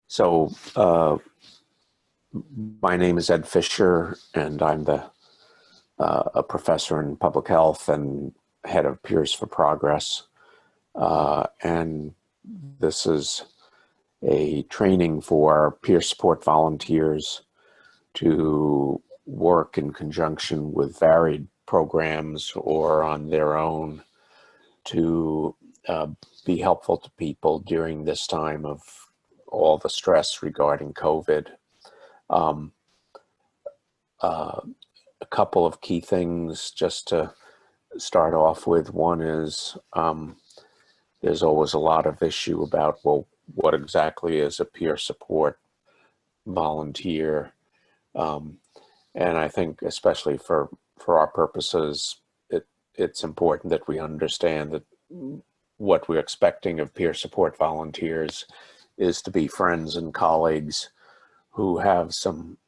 So, my name is Ed Fisher, and I'm a professor in public health and head of Peers for Progress. And this is a training for peer support volunteers to work in conjunction with varied programs or on their own to be helpful to people during this time of all the stress regarding COVID. Um, a couple of key things just to start off with. One is there's always a lot of issue about, well, what exactly is a peer support volunteer? And I think especially for our purposes, it's important that we understand that what we're expecting of peer support volunteers is to be friends and colleagues who have some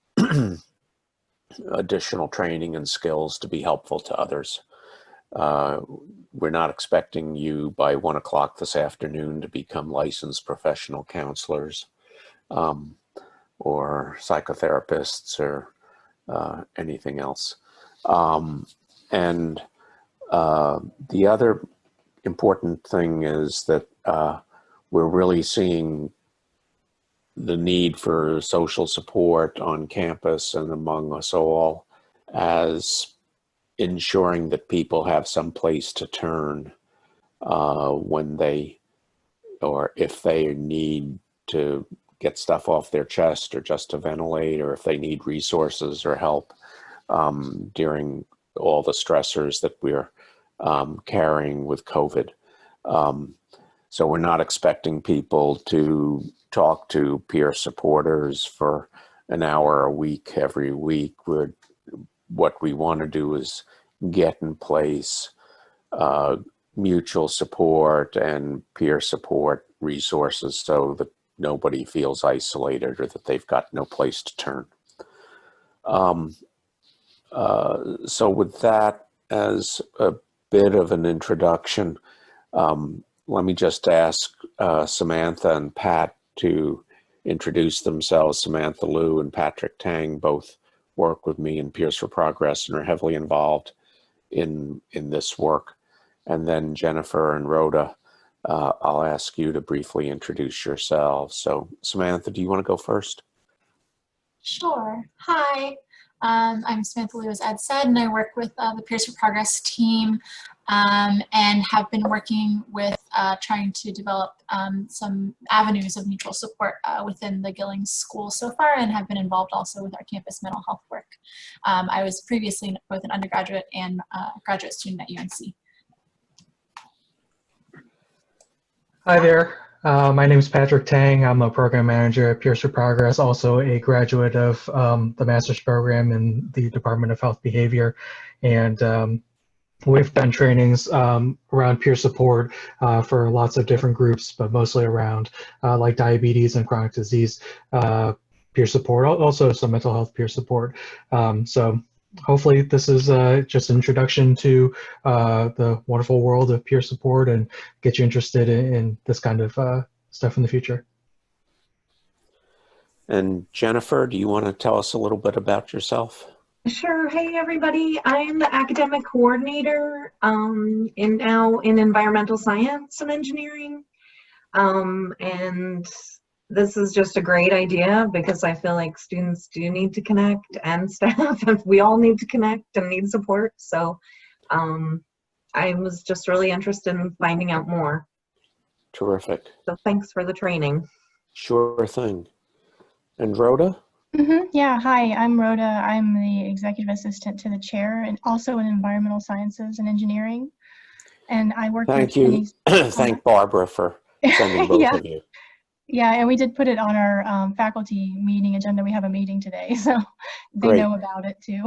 additional training and skills to be helpful to others. We're not expecting you by 1 o'clock this afternoon to become licensed professional counselors or psychotherapists or anything else. And the other important thing is that we're really seeing the need for social support on campus and among us all as ensuring that people have some place to turn when they, or if they need to get stuff off their chest or just to ventilate, or if they need resources or help during all the stressors that we're carrying with COVID. So we're not expecting people to talk to peer supporters for an hour a week, every week. What we want to do is get in place mutual support and peer support resources so that nobody feels isolated or that they've got no place to turn. So with that as a bit of an introduction, let me just ask Samantha and Pat to introduce themselves. Samantha Liu and Patrick Tang both work with me in Peers for Progress and are heavily involved in this work. And then Jennifer and Rhoda, I'll ask you to briefly introduce yourselves. So Samantha, do you want to go first? Sure. Hi, I'm Samantha Liu, as Ed said, and I work with the Peers for Progress team and have been working with trying to develop some avenues of mutual support within the Gillings School so far, and have been involved also with our campus mental health work. I was previously both an undergraduate and graduate student at UNC. Hi there. My name is Patrick Tang. I'm a program manager at Peers for Progress, also a graduate of the master's program in the Department of Health Behavior. And we've done trainings around peer support for lots of different groups, but mostly around like diabetes and chronic disease peer support, also some mental health peer support. So hopefully this is just an introduction to the wonderful world of peer support and get you interested in this kind of stuff in the future. And Jennifer, do you want to tell us a little bit about yourself? Sure. Hey, everybody. I'm the academic coordinator now in environmental science and engineering. And this is just a great idea because I feel like students do need to connect, and staff, and we all need to connect and need support. So I was just really interested in finding out more. Terrific. So thanks for the training. Sure thing. And Rhoda? Yeah, hi, I'm Rhoda. I'm the executive assistant to the chair and also in environmental sciences and engineering. And I work Thank with you. Thank Barbara for sending both of you. Yeah, and we did put it on our faculty meeting agenda. We have a meeting today, so they Great. know about it too,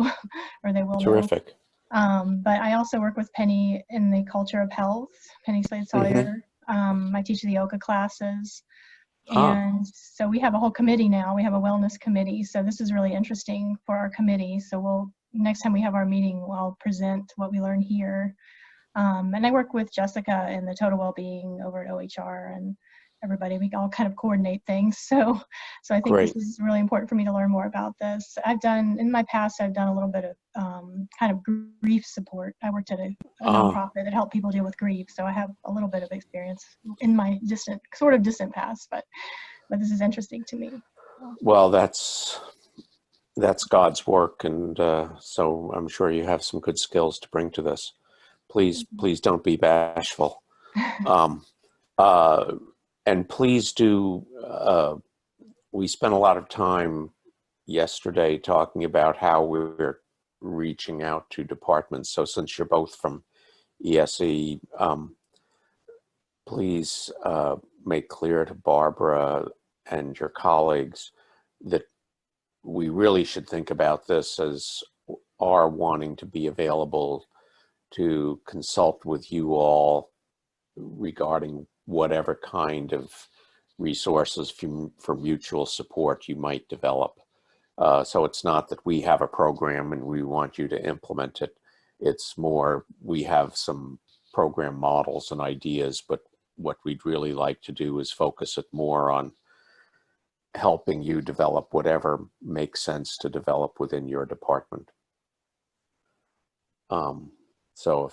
or they will Terrific. know. But I also work with Penny in the culture of health, Penny Slade-Sawyer. I teach the yoga classes. And so we have a whole committee now. We have a wellness committee. So this is really interesting for our committee. So next time we have our meeting, we'll present what we learn here. And I work with Jessica in the total well-being over at OHR, and everybody. We all kind of coordinate things. So I think Great. this is really important for me to learn more about this. In my past, I've done a little bit of kind of grief support. I worked at a nonprofit that helped people deal with grief. So I have a little bit of experience in my distant past, but this is interesting to me. Well, that's God's work, and so I'm sure you have some good skills to bring to this. Please don't be bashful. And please do, we spent a lot of time yesterday talking about how we're reaching out to departments. So since you're both from ESE, please make clear to Barbara and your colleagues that we really should think about this as our wanting to be available to consult with you all regarding whatever kind of resources for mutual support you might develop. So it's not that we have a program and we want you to implement it. It's more we have some program models and ideas, but what we'd really like to do is focus it more on helping you develop whatever makes sense to develop within your department. So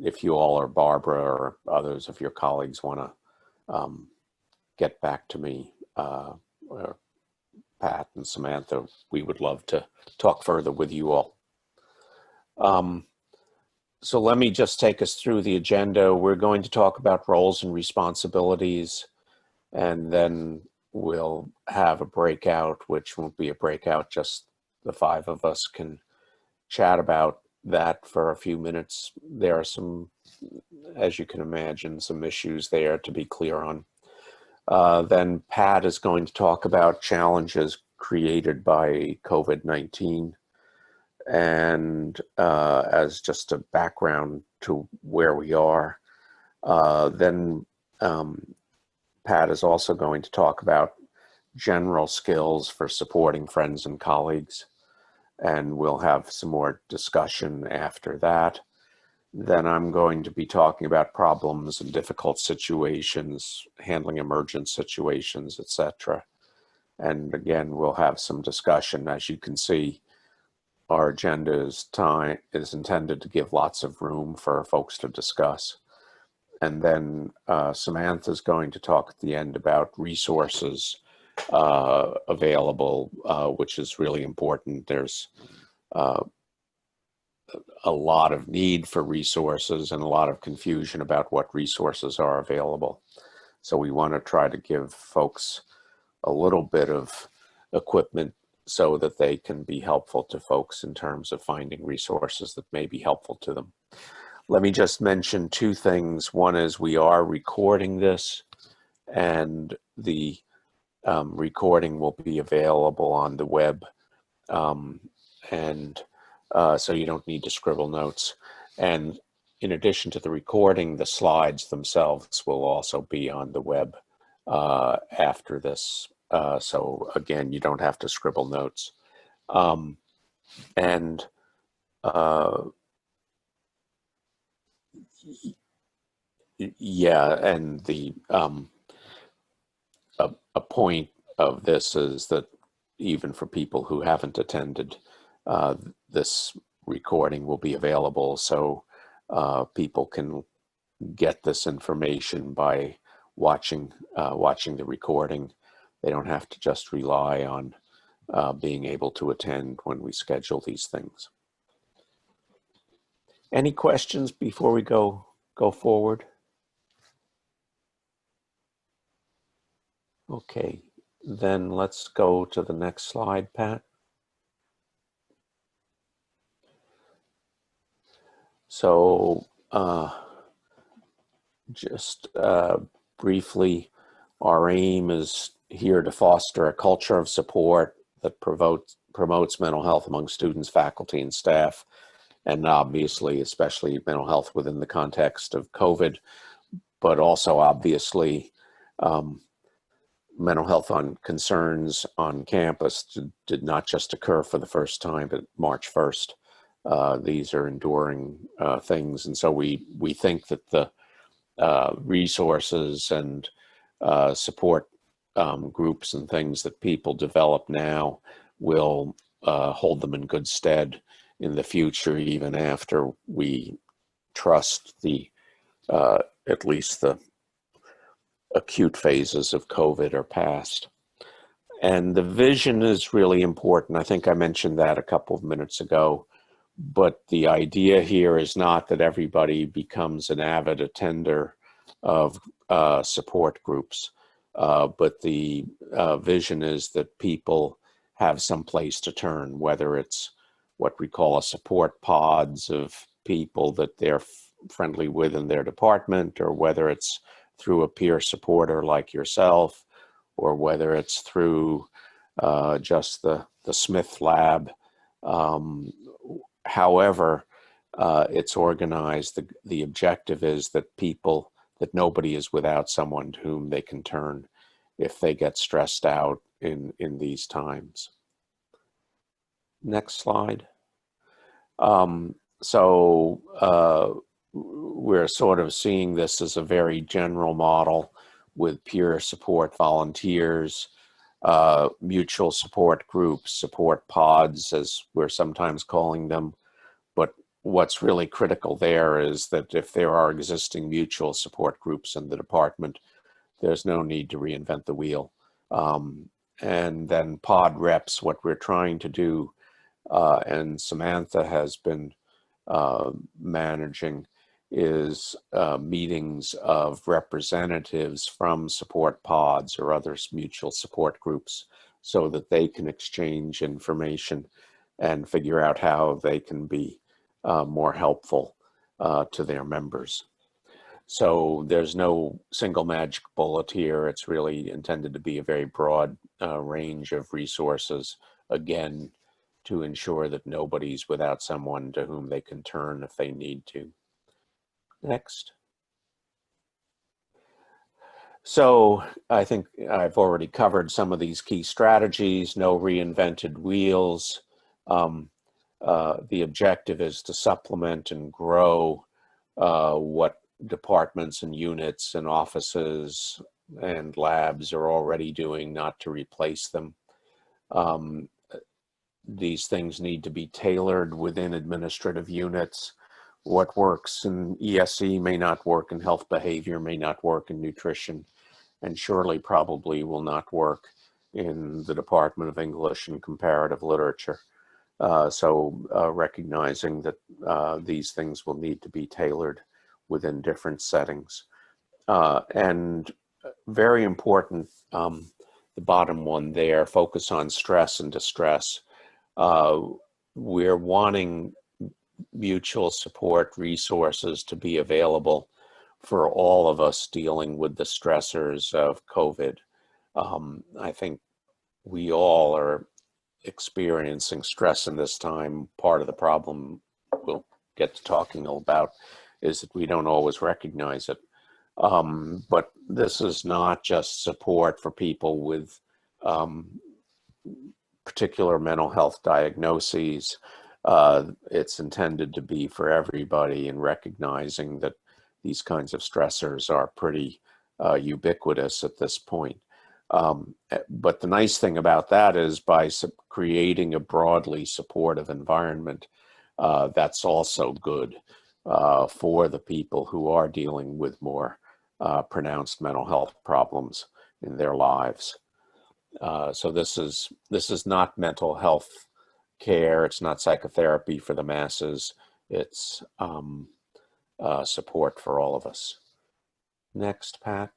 if you all or Barbara or others of your colleagues want to get back to me, or Pat and Samantha, we would love to talk further with you all. So let me just take us through the agenda. We're going to talk about roles and responsibilities, and then we'll have a breakout, which won't be a breakout, just the five of us can chat about that for a few minutes. There are some, as you can imagine, some issues there to be clear on. Then Pat is going to talk about challenges created by COVID-19. And as just a background to where we are, then Pat is also going to talk about general skills for supporting friends and colleagues, and we'll have some more discussion after that. Then I'm going to be talking about problems and difficult situations, handling emergent situations, etc. And again, we'll have some discussion. As you can see, our agenda is intended to give lots of room for folks to discuss. And then Samantha's going to talk at the end about resources available, which is really important. There's a lot of need for resources and a lot of confusion about what resources are available. So we want to try to give folks a little bit of equipment so that they can be helpful to folks in terms of finding resources that may be helpful to them. Let me just mention two things. One is we are recording this, and the recording will be available on the web. So you don't need to scribble notes. And in addition to the recording, the slides themselves will also be on the web after this. So again, you don't have to scribble notes. Yeah, and the a point of this is that even for people who haven't attended, this recording will be available, so people can get this information by watching the recording. They don't have to just rely on being able to attend when we schedule these things. Any questions before we go forward? Okay, then let's go to the next slide, Pat. So just briefly, our aim is here to foster a culture of support that promotes mental health among students, faculty, and staff, and obviously, especially mental health within the context of COVID, but also obviously mental health concerns on campus did not just occur for the first time at March 1st. These are enduring things, and so we think that the resources and support groups and things that people develop now will hold them in good stead in the future, even after we trust the at least the acute phases of COVID are past. And the vision is really important. I think I mentioned that a couple of minutes ago, but the idea here is not that everybody becomes an avid attender of support groups, but the vision is that people have some place to turn, whether it's what we call a support pods of people that they're friendly with in their department, or whether it's through a peer supporter like yourself, or whether it's through just the Smith Lab. However it's organized, the objective is that nobody is without someone to whom they can turn if they get stressed out in these times. Next slide. We're sort of seeing this as a very general model with peer support volunteers, mutual support groups, support pods, as we're sometimes calling them. But what's really critical there is that if there are existing mutual support groups in the department, there's no need to reinvent the wheel. And then pod reps, what we're trying to do, and Samantha has been managing, is meetings of representatives from support pods or other mutual support groups so that they can exchange information and figure out how they can be more helpful to their members. So there's no single magic bullet here. It's really intended to be a very broad range of resources, again, to ensure that nobody's without someone to whom they can turn if they need to. Next. So I think I've already covered some of these key strategies. No reinvented wheels. The objective is to supplement and grow what departments and units and offices and labs are already doing, not to replace them. These things need to be tailored within administrative units. What works in ESE may not work in health behavior, may not work in nutrition, and surely probably will not work in the Department of English and Comparative Literature. Recognizing that these things will need to be tailored within different settings. And very important, the bottom one there, focus on stress and distress. We're wanting mutual support resources to be available for all of us dealing with the stressors of COVID. I think we all are experiencing stress in this time. Part of the problem we'll get to talking about is that we don't always recognize it. But this is not just support for people with particular mental health diagnoses. It's intended to be for everybody, and recognizing that these kinds of stressors are pretty ubiquitous at this point. But the nice thing about that is by creating a broadly supportive environment, that's also good for the people who are dealing with more pronounced mental health problems in their lives. So this is not mental health care. It's not psychotherapy for the masses. It's support for all of us. Next, Pat.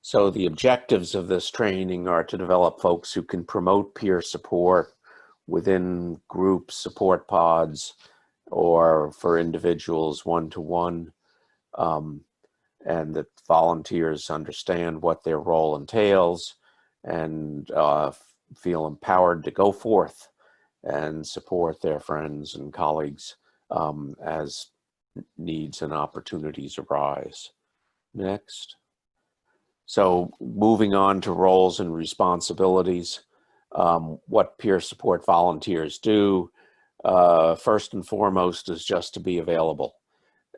So the objectives of this training are to develop folks who can promote peer support within groups, support pods, or for individuals one-to-one, and that volunteers understand what their role entails and feel empowered to go forth and support their friends and colleagues as needs and opportunities arise. Next. So moving on to roles and responsibilities, what peer support volunteers do, first and foremost, is just to be available.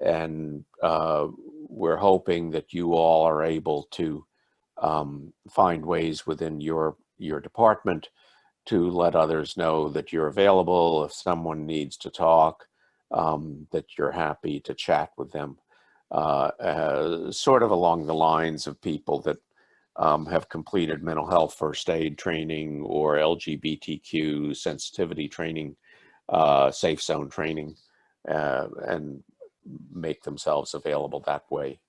and we're hoping that you all are able to find ways within your department to let others know that you're available if someone needs to talk, that you're happy to chat with them, sort of along the lines of people that have completed mental health first aid training or LGBTQ sensitivity training, safe zone training, and make themselves available that way.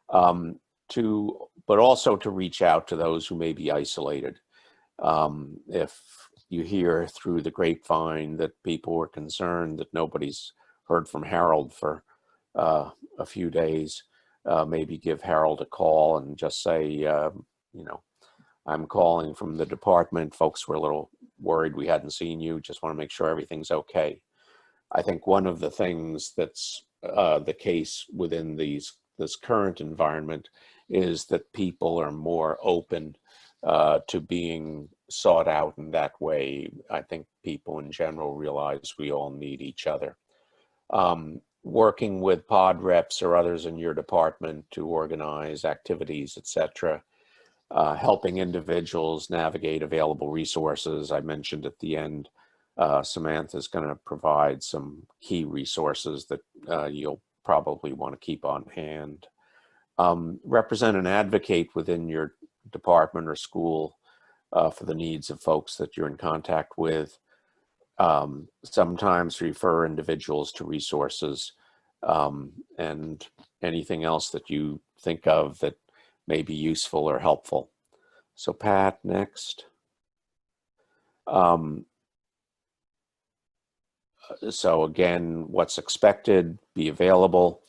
But also to reach out to those who may be isolated. If you hear through the grapevine that people were concerned that nobody's heard from Harold for a few days, maybe give Harold a call and just say, you know, I'm calling from the department. Folks were a little worried we hadn't seen you. Just want to make sure everything's okay. I think one of the things that's the case within this current environment is that people are more open to being sought out in that way. I think people in general realize we all need each other. Working with pod reps or others in your department to organize activities, etc. Helping individuals navigate available resources. I mentioned at the end, Samantha's going to provide some key resources that you'll probably want to keep on hand. Represent and advocate within your department or school for the needs of folks that you're in contact with. Sometimes refer individuals to resources, and anything else that you think of that may be useful or helpful. So Pat, next. So again, what's expected, be available,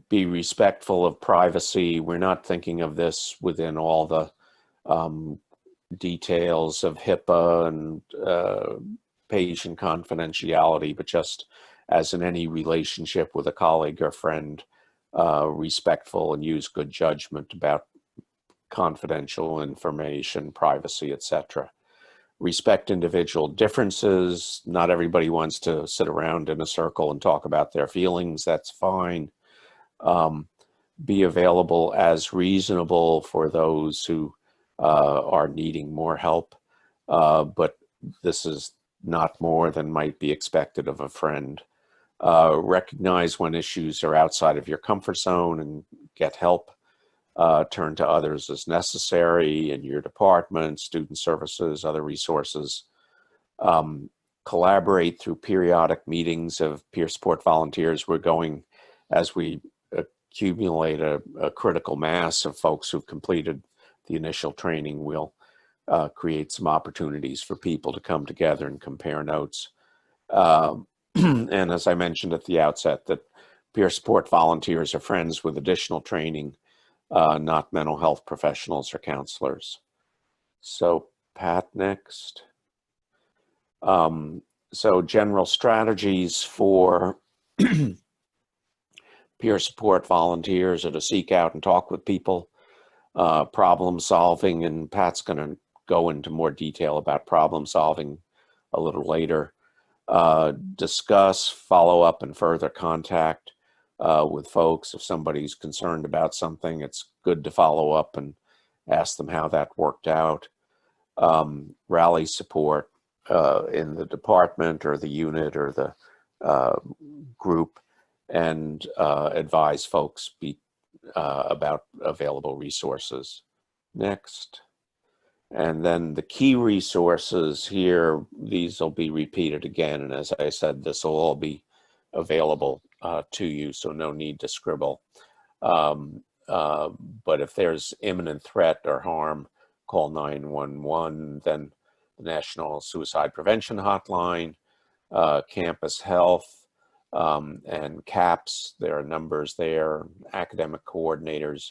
be respectful of privacy. We're not thinking of this within all the details of HIPAA and patient confidentiality, but just as in any relationship with a colleague or friend, respectful and use good judgment about confidential information, privacy, etc. Respect individual differences. Not everybody wants to sit around in a circle and talk about their feelings. That's fine. Be available as reasonable for those who are needing more help, but this is not more than might be expected of a friend. Recognize when issues are outside of your comfort zone and get help. Turn to others as necessary in your department, student services, other resources. Collaborate through periodic meetings of peer support volunteers. We're going, as we accumulate a critical mass of folks who've completed the initial training, we'll create some opportunities for people to come together and compare notes. And as I mentioned at the outset, that peer support volunteers are friends with additional training, not mental health professionals or counselors. So Pat, next. So general strategies for peer support volunteers are to seek out and talk with people, problem solving, and Pat's going to go into more detail about problem solving a little later. Discuss, follow up, and further contact with folks. If somebody's concerned about something, it's good to follow up and ask them how that worked out. Rally support in the department or the unit or the group, and advise folks about available resources. Next. And then the key resources here, these will be repeated again. And as I said, this will all be available to you, so no need to scribble. But if there's imminent threat or harm, call 911, then the National Suicide Prevention Hotline, Campus Health, and CAPS. There are numbers there, academic coordinators.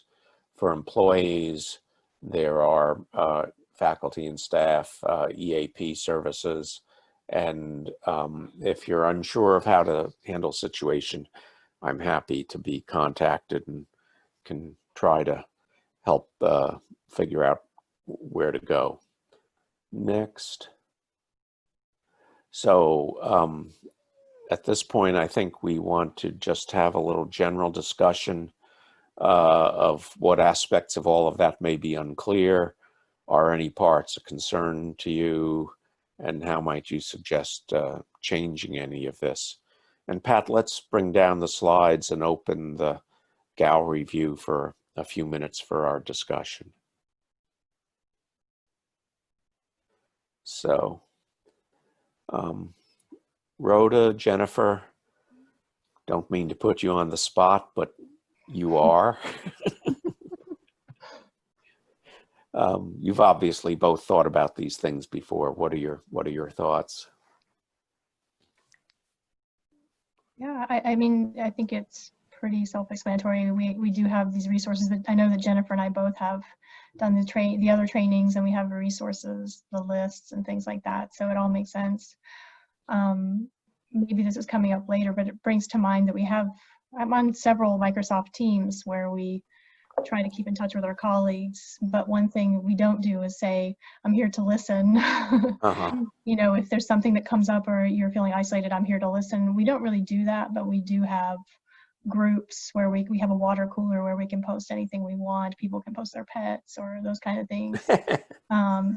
For employees, there are faculty and staff, EAP services. And if you're unsure of how to handle a situation, I'm happy to be contacted and can try to help figure out where to go. Next. So at this point, I think we want to just have a little general discussion of what aspects of all of that may be unclear. Are any parts a concern to you? And how might you suggest changing any of this? And Pat, let's bring down the slides and open the gallery view for a few minutes for our discussion. So, Rhoda, Jennifer, don't mean to put you on the spot, but you are. You've obviously both thought about these things before. What are your thoughts? Yeah, I mean, I think it's pretty self-explanatory. We do have these resources, but I know that Jennifer and I both have done the other trainings, and we have the resources, the lists and things like that. So it all makes sense. Maybe this is coming up later, but it brings to mind that I'm on several Microsoft Teams where we try to keep in touch with our colleagues. But one thing we don't do is say, I'm here to listen. You know, if there's something that comes up or you're feeling isolated, I'm here to listen. We don't really do that, but we do have groups where we have a water cooler where we can post anything we want. People can post their pets or those kind of things.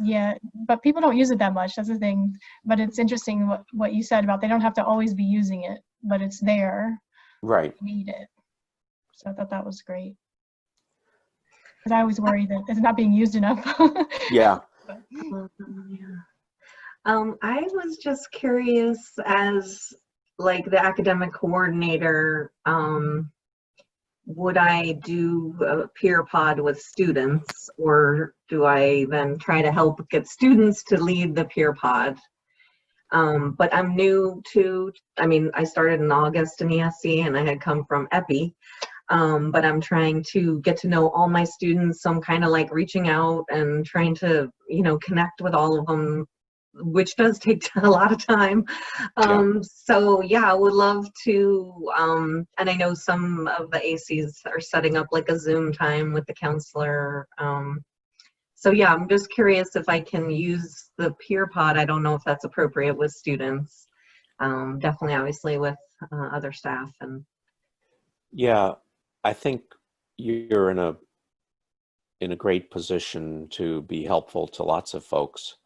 Yeah, but people don't use it that much. That's the thing. But it's interesting what you said about they don't have to always be using it, but it's there. Right. They need it. So I thought that was great. Because I always worry that it's not being used enough. Yeah. I was just curious, as like the academic coordinator, would I do a peer pod with students, or do I then try to help get students to lead the peer pod? But I'm new to, I mean, I started in August in ESC and I had come from EPI, but I'm trying to get to know all my students. So I'm kind of like reaching out and trying to, you know, connect with all of them, which does take a lot of time. So yeah, I would love to, and I know some of the ACs are setting up like a Zoom time with the counselor. So yeah, I'm just curious if I can use the peer pod. I don't know if that's appropriate with students. Definitely, obviously, with other staff. And Yeah, I think you're in a great position to be helpful to lots of folks.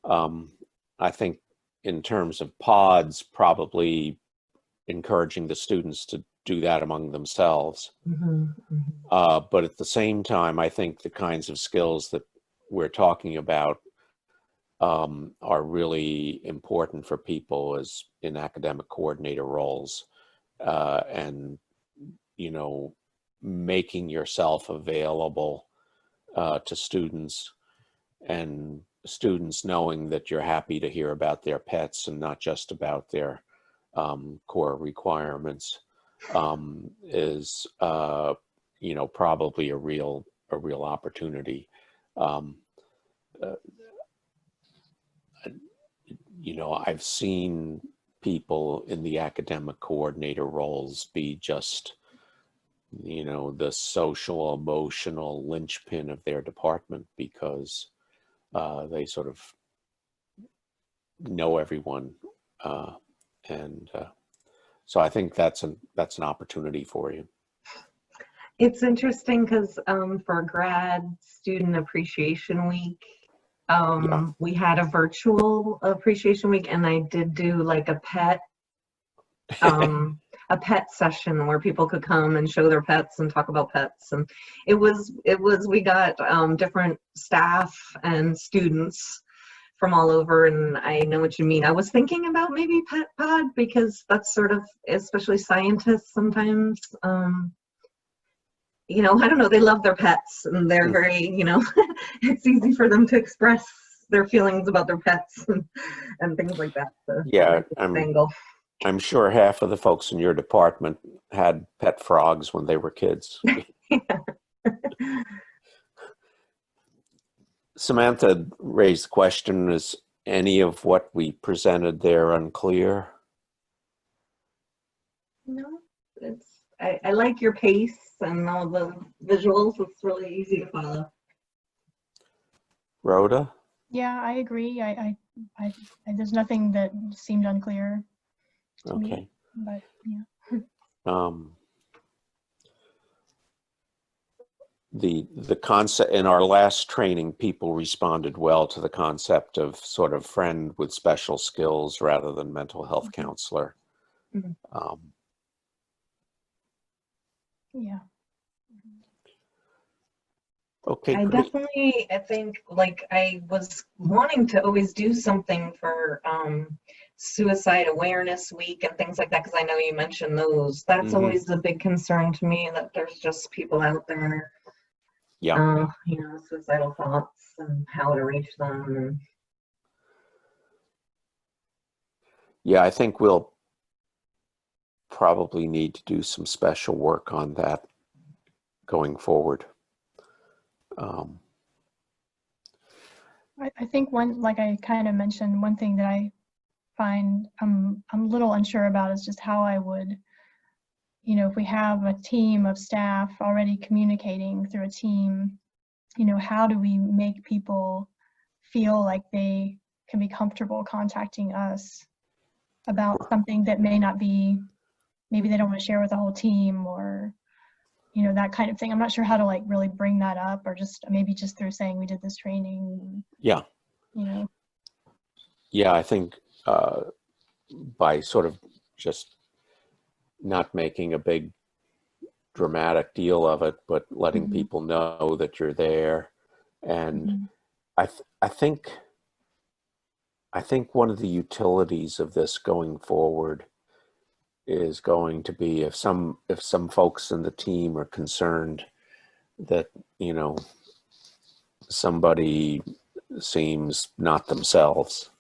I think in terms of pods, probably encouraging the students to do that among themselves. But at the same time, I think the kinds of skills that we're talking about are really important for people as in academic coordinator roles, and, you know, making yourself available to students, and students knowing that you're happy to hear about their pets and not just about their core requirements is, you know, probably a real opportunity. You know, I've seen people in the academic coordinator roles be just, you know, the social, emotional linchpin of their department because they sort of know everyone, and so I think that's an opportunity for you. it's interesting because for grad student appreciation week, we had a virtual appreciation week, and I did do like a pet session where people could come and show their pets and talk about pets, and it was we got different staff and students from all over, and I know what you mean. I was thinking about maybe pet pod because that's sort of, especially scientists sometimes, you know, I don't know, they love their pets and they're very, you know, it's easy for them to express their feelings about their pets and things like that. So Yeah, angle. I'm sure half of the folks in your department had pet frogs when they were kids. Samantha raised the question, is any of what we presented there unclear? No, it's, I like your pace and all the visuals. It's really easy to follow. Yeah, I agree. I there's nothing that seemed unclear. to me. Okay. But yeah. The concept in our last training, people responded well to the concept of sort of friend with special skills rather than mental health counselor. Mhm. Yeah. Okay, I great. definitely, I think, like, I was wanting to always do something for Suicide Awareness Week and things like that, because I know you mentioned those. That's Mhm. always a big concern to me, that there's just people out there, Yeah, suicidal thoughts and how to reach them. And yeah. I think we'll probably need to do some special work on that going forward. I think one, like I kind of mentioned, one thing that I find I'm a little unsure about is just how I would, if we have a team of staff already communicating through a team, how do we make people feel like they can be comfortable contacting us about something that may not be, maybe they don't want to share with the whole team, or that kind of thing. I'm not sure how to like really bring that up, or just maybe just through saying we did this training, Yeah, you know. yeah. I think by sort of just not making a big dramatic deal of it, but letting Mhm. people know that you're there. And Mhm. I think one of the utilities of this going forward is going to be if some folks in the team are concerned that, somebody seems not themselves,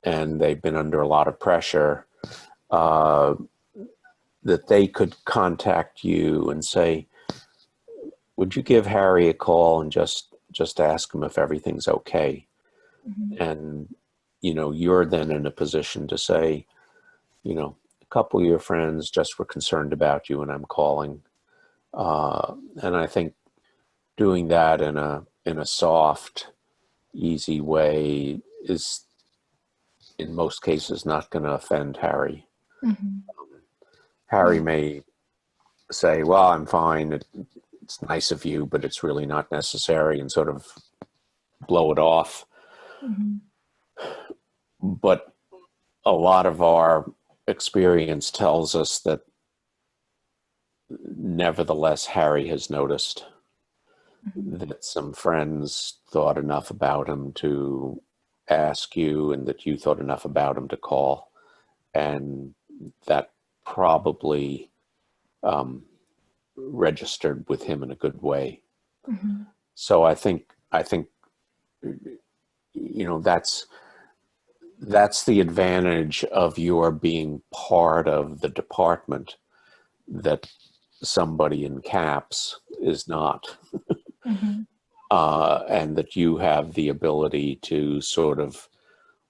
and they've been under a lot of pressure, uh, that they could contact you and say, would you give Harry a call and just ask him if everything's okay? Mhm. And you're then in a position to say, a couple of your friends just were concerned about you and I'm calling. And I think doing that in a soft, easy way is in most cases not going to offend Harry. Mhm. Harry Right. may say, well, I'm fine. It's nice of you, but it's really not necessary, and sort of blow it off. Mhm. But a lot of our experience tells us that nevertheless, Harry has noticed Mhm. that some friends thought enough about him to ask you, and that you thought enough about him to call. And that probably registered with him in a good way. Mhm. So I think that's the advantage of your being part of the department that somebody in CAPS is not, Mhm. and that you have the ability to sort of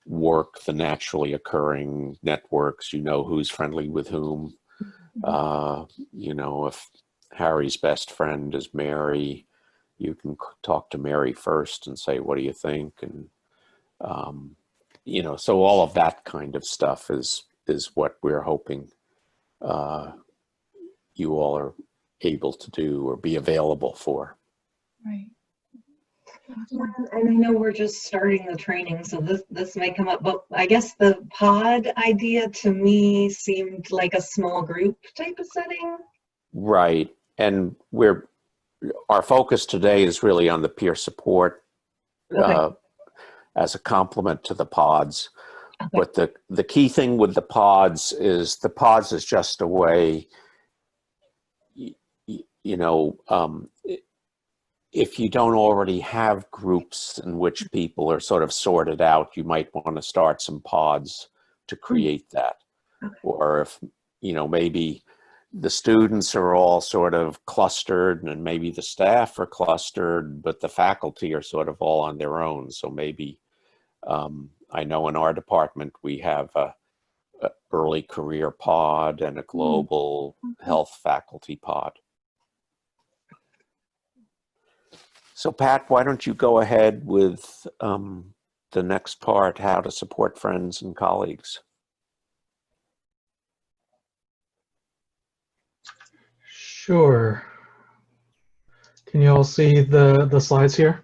work the naturally occurring networks. Who's friendly with whom. Mhm. If Harry's best friend is Mary, you can talk to Mary first and say, what do you think? And so all of that kind of stuff is what we're hoping you all are able to do or be available for. Right. Thank yeah, you. and I know we're just starting the training, so this may come up, but I guess the pod idea to me seemed like a small group type of setting. Right. And our focus today is really on the peer support Okay. as a complement to the pods. Okay. But the key thing with the pods is just a way, if you don't already have groups in which people are sort of sorted out, you might want to start some pods to create that. Okay. Or if, maybe the students are all sort of clustered and maybe the staff are clustered, but the faculty are sort of all on their own. So maybe, I know in our department, we have a early career pod and a global health faculty pod. So Pat, why don't you go ahead with the next part, how to support friends and colleagues? Sure. Can you all see the slides here?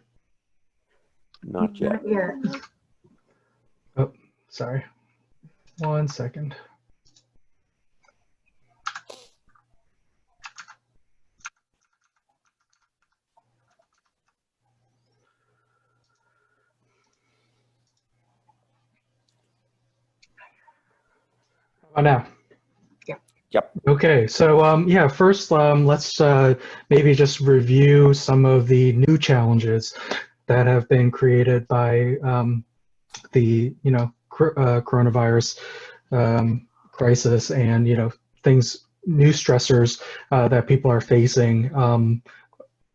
Not yet. Not yet. Oh, sorry. 1 second. Oh, now. Yep. Okay, so yeah, first let's maybe just review some of the new challenges that have been created by the coronavirus crisis, and things, new stressors that people are facing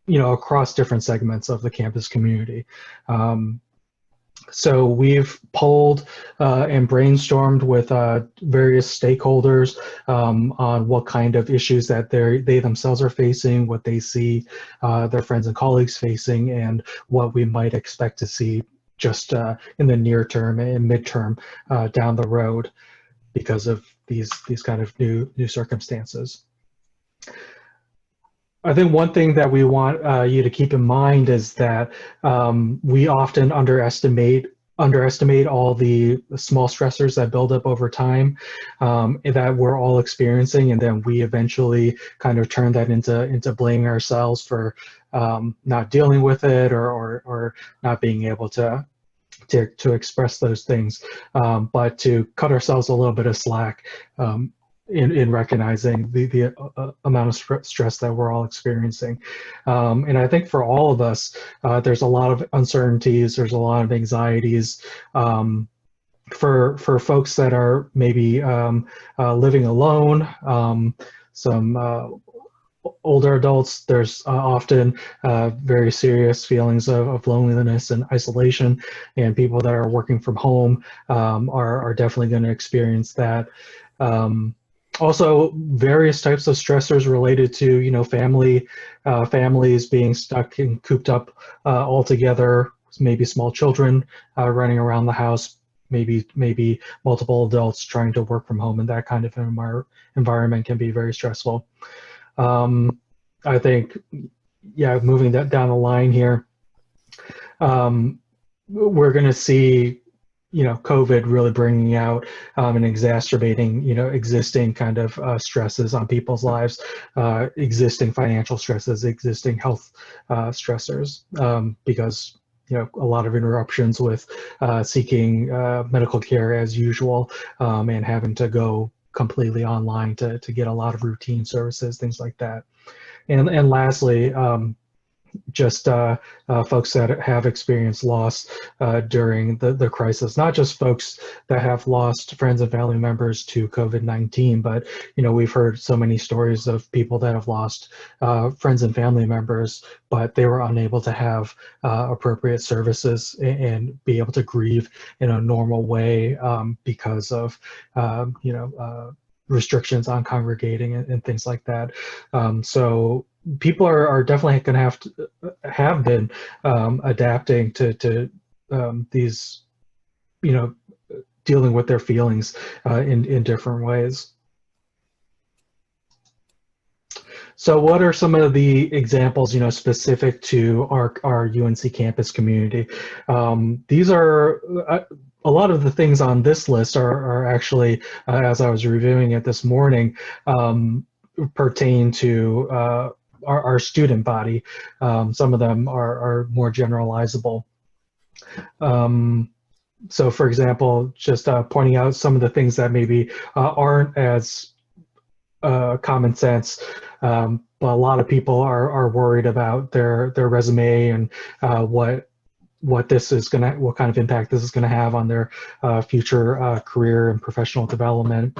across different segments of the campus community. So we've polled and brainstormed with various stakeholders on what kind of issues that they themselves are facing, what they see their friends and colleagues facing, and what we might expect to see just in the near term and midterm down the road because of these kind of new circumstances. I think one thing that we want you to keep in mind is that we often underestimate all the small stressors that build up over time that we're all experiencing, and then we eventually kind of turn that into blaming ourselves for not dealing with it or not being able to express those things, but to cut ourselves a little bit of slack in recognizing the amount of stress that we're all experiencing. And I think for all of us, there's a lot of uncertainties, there's a lot of anxieties. For folks that are maybe living alone, some older adults, there's often very serious feelings of loneliness and isolation, and people that are working from home are definitely going to experience that. Also, various types of stressors related to families being stuck and cooped up all together, maybe small children running around the house, maybe multiple adults trying to work from home, and that kind of environment can be very stressful. I think, yeah, moving that down the line here, we're going to see, COVID really bringing out and exacerbating, existing kind of stresses on people's lives, existing financial stresses, existing health stressors, because a lot of interruptions with seeking medical care as usual, and having to go completely online to get a lot of routine services, things like that. And lastly, just folks that have experienced loss during the crisis, not just folks that have lost friends and family members to COVID-19, but we've heard so many stories of people that have lost friends and family members, but they were unable to have appropriate services and be able to grieve in a normal way because of restrictions on congregating and things like that. So people are definitely going to have been adapting to these, dealing with their feelings in different ways. So what are some of the examples, specific to our UNC campus community? These are a lot of the things on this list are actually, as I was reviewing it this morning, pertain to our student body. Some of them are more generalizable. So for example, just pointing out some of the things that maybe aren't as common sense, but a lot of people are worried about their resume and what this is what kind of impact this is gonna have on their future career and professional development.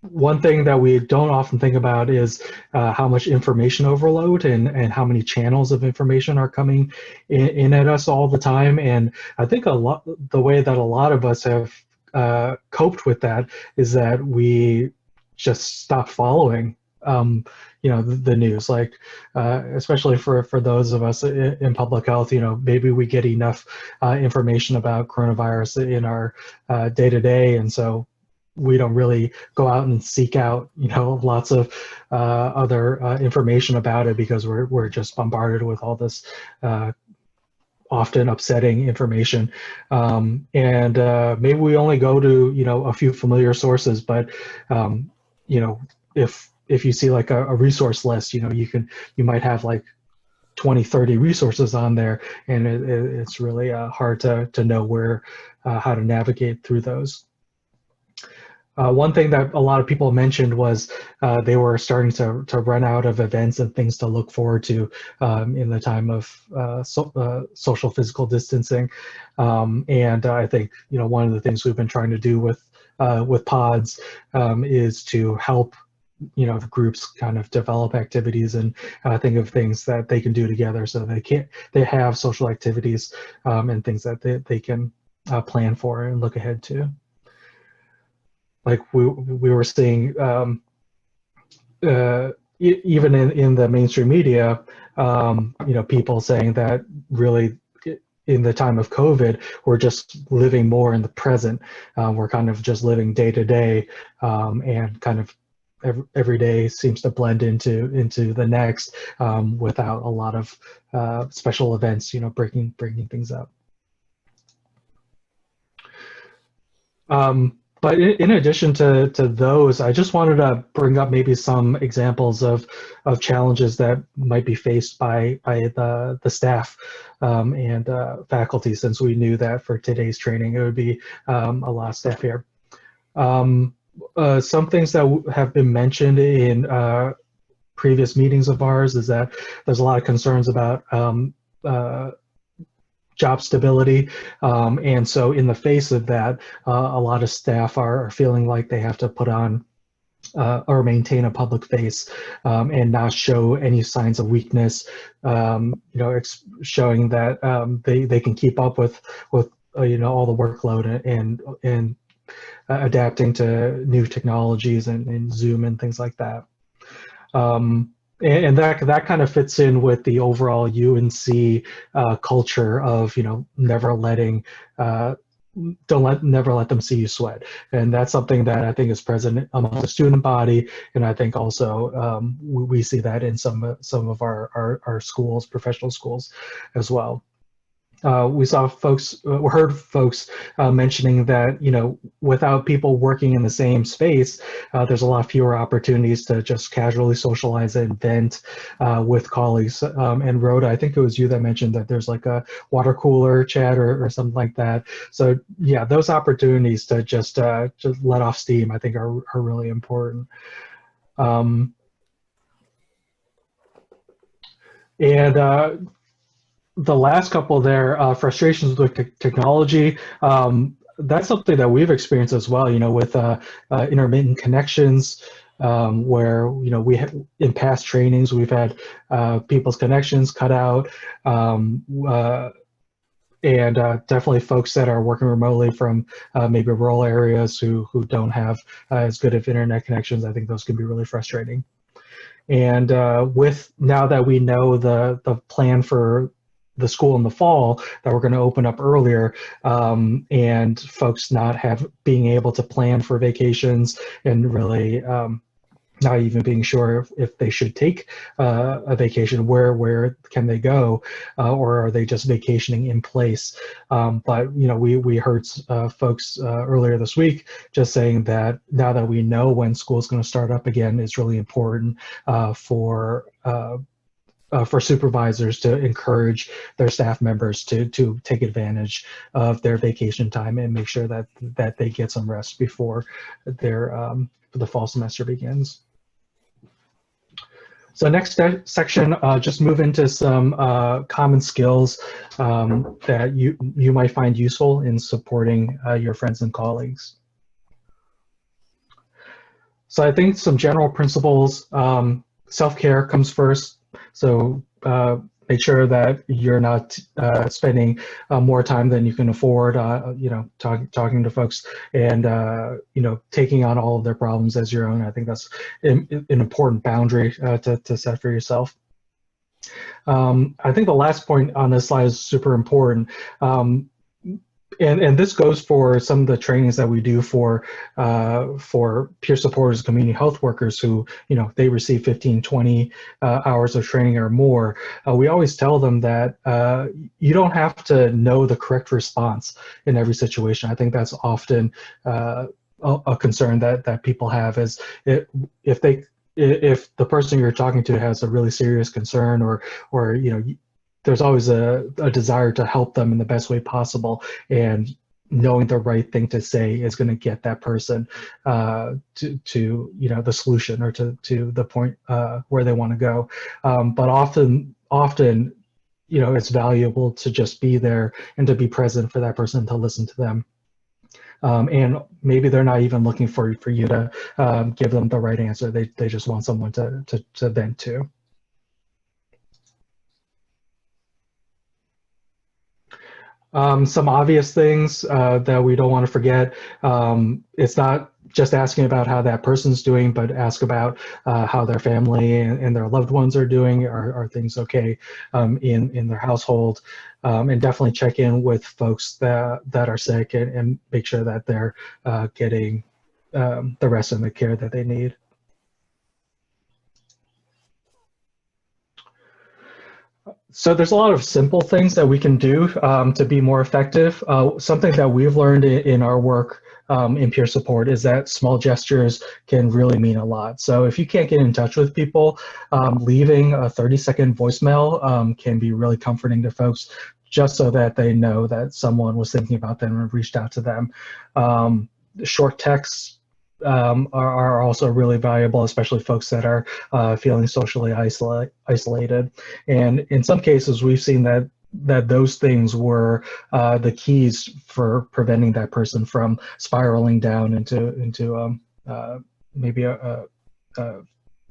One thing that we don't often think about is how much information overload and how many channels of information are coming in at us all the time. And I think the way that a lot of us have coped with that is that we just stop following the news, like especially for those of us in public health, maybe we get enough information about coronavirus in our day-to-day, and so we don't really go out and seek out, lots of other information about it, because we're just bombarded with all this often upsetting information. And maybe we only go to, a few familiar sources, but, if you see like a resource list, you might have like 20, 30 resources on there, and it's really hard to know how to navigate through those. One thing that a lot of people mentioned was they were starting to run out of events and things to look forward to in the time of social physical distancing. And I think, one of the things we've been trying to do with pods is to help the groups kind of develop activities and think of things that they can do together, so they have social activities and things that they can plan for and look ahead to. Like we were seeing even in the mainstream media, people saying that really in the time of COVID, we're just living more in the present. We're kind of just living day to day, and kind of every day seems to blend into the next without a lot of special events, breaking things up. But in addition to those, I just wanted to bring up maybe some examples of challenges that might be faced by the staff and faculty, since we knew that for today's training, it would be a lot of staff here. Some things that have been mentioned in previous meetings of ours is that there's a lot of concerns about job stability, and so in the face of that, a lot of staff are feeling like they have to put on or maintain a public face and not show any signs of weakness, showing that they can keep up with all the workload and adapting to new technologies and Zoom and things like that. And that kind of fits in with the overall UNC culture of never never let them see you sweat, and that's something that I think is present among the student body, and I think also we see that in some of our schools, professional schools, as well. We saw heard folks mentioning that, without people working in the same space, there's a lot fewer opportunities to just casually socialize and vent with colleagues. And Rhoda, I think it was you that mentioned that there's like a water cooler chat or something like that. So yeah, those opportunities to just let off steam, I think are really important. The last couple there, frustrations with technology, that's something that we've experienced as well, with intermittent connections, where, in past trainings, we've had people's connections cut out, and definitely folks that are working remotely from maybe rural areas who don't have as good of internet connections. I think those can be really frustrating. And with now that we know the plan for the school in the fall, that we're going to open up earlier, and folks not being able to plan for vacations and really not even being sure if they should take a vacation, where can they go, or are they just vacationing in place? But we heard folks earlier this week just saying that now that we know when school is going to start up again, it's really important for supervisors to encourage their staff members to take advantage of their vacation time and make sure that they get some rest before the fall semester begins. So next section, just move into some common skills that you might find useful in supporting your friends and colleagues. So I think some general principles, self-care comes first. So make sure that you're not spending more time than you can afford, talking to folks and, taking on all of their problems as your own. I think that's an important boundary to set for yourself. I think the last point on this slide is super important. and this goes for some of the trainings that we do for peer supporters, community health workers who, they receive 15, 20 hours of training or more. We always tell them that you don't have to know the correct response in every situation. I think that's often a concern that people have is if the person you're talking to has a really serious concern or there's always a desire to help them in the best way possible, and knowing the right thing to say is going to get that person to the solution or to the point where they want to go. But often it's valuable to just be there and to be present for that person, to listen to them. And maybe they're not even looking for you to give them the right answer. They just want someone to vent to. Some obvious things that we don't want to forget. It's not just asking about how that person's doing, but ask about how their family and their loved ones are doing. Are things okay in their household? And definitely check in with folks that are sick and make sure that they're getting the rest and the care that they need. So there's a lot of simple things that we can do to be more effective. Something that we've learned in our work in peer support is that small gestures can really mean a lot. So if you can't get in touch with people, leaving a 30-second voicemail can be really comforting to folks, just so that they know that someone was thinking about them and reached out to them. Short texts are also really valuable, especially folks that are feeling socially isolated. And in some cases, we've seen that those things were the keys for preventing that person from spiraling down into maybe a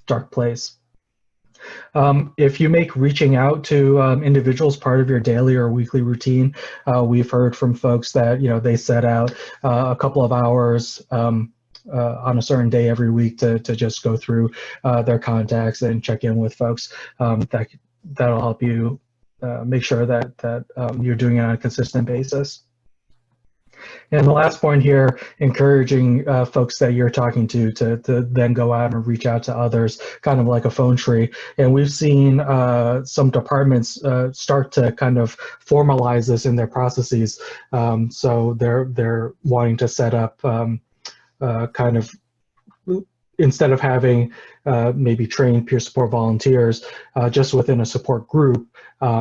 dark place. If you make reaching out to individuals part of your daily or weekly routine, we've heard from folks that they set out a couple of hours on a certain day every week to just go through their contacts and check in with folks. That'll help you make sure that you're doing it on a consistent basis. And the last point here, encouraging folks that you're talking to then go out and reach out to others, kind of like a phone tree. And we've seen some departments start to kind of formalize this in their processes. So they're wanting to set up kind of, instead of having maybe trained peer support volunteers just within a support group,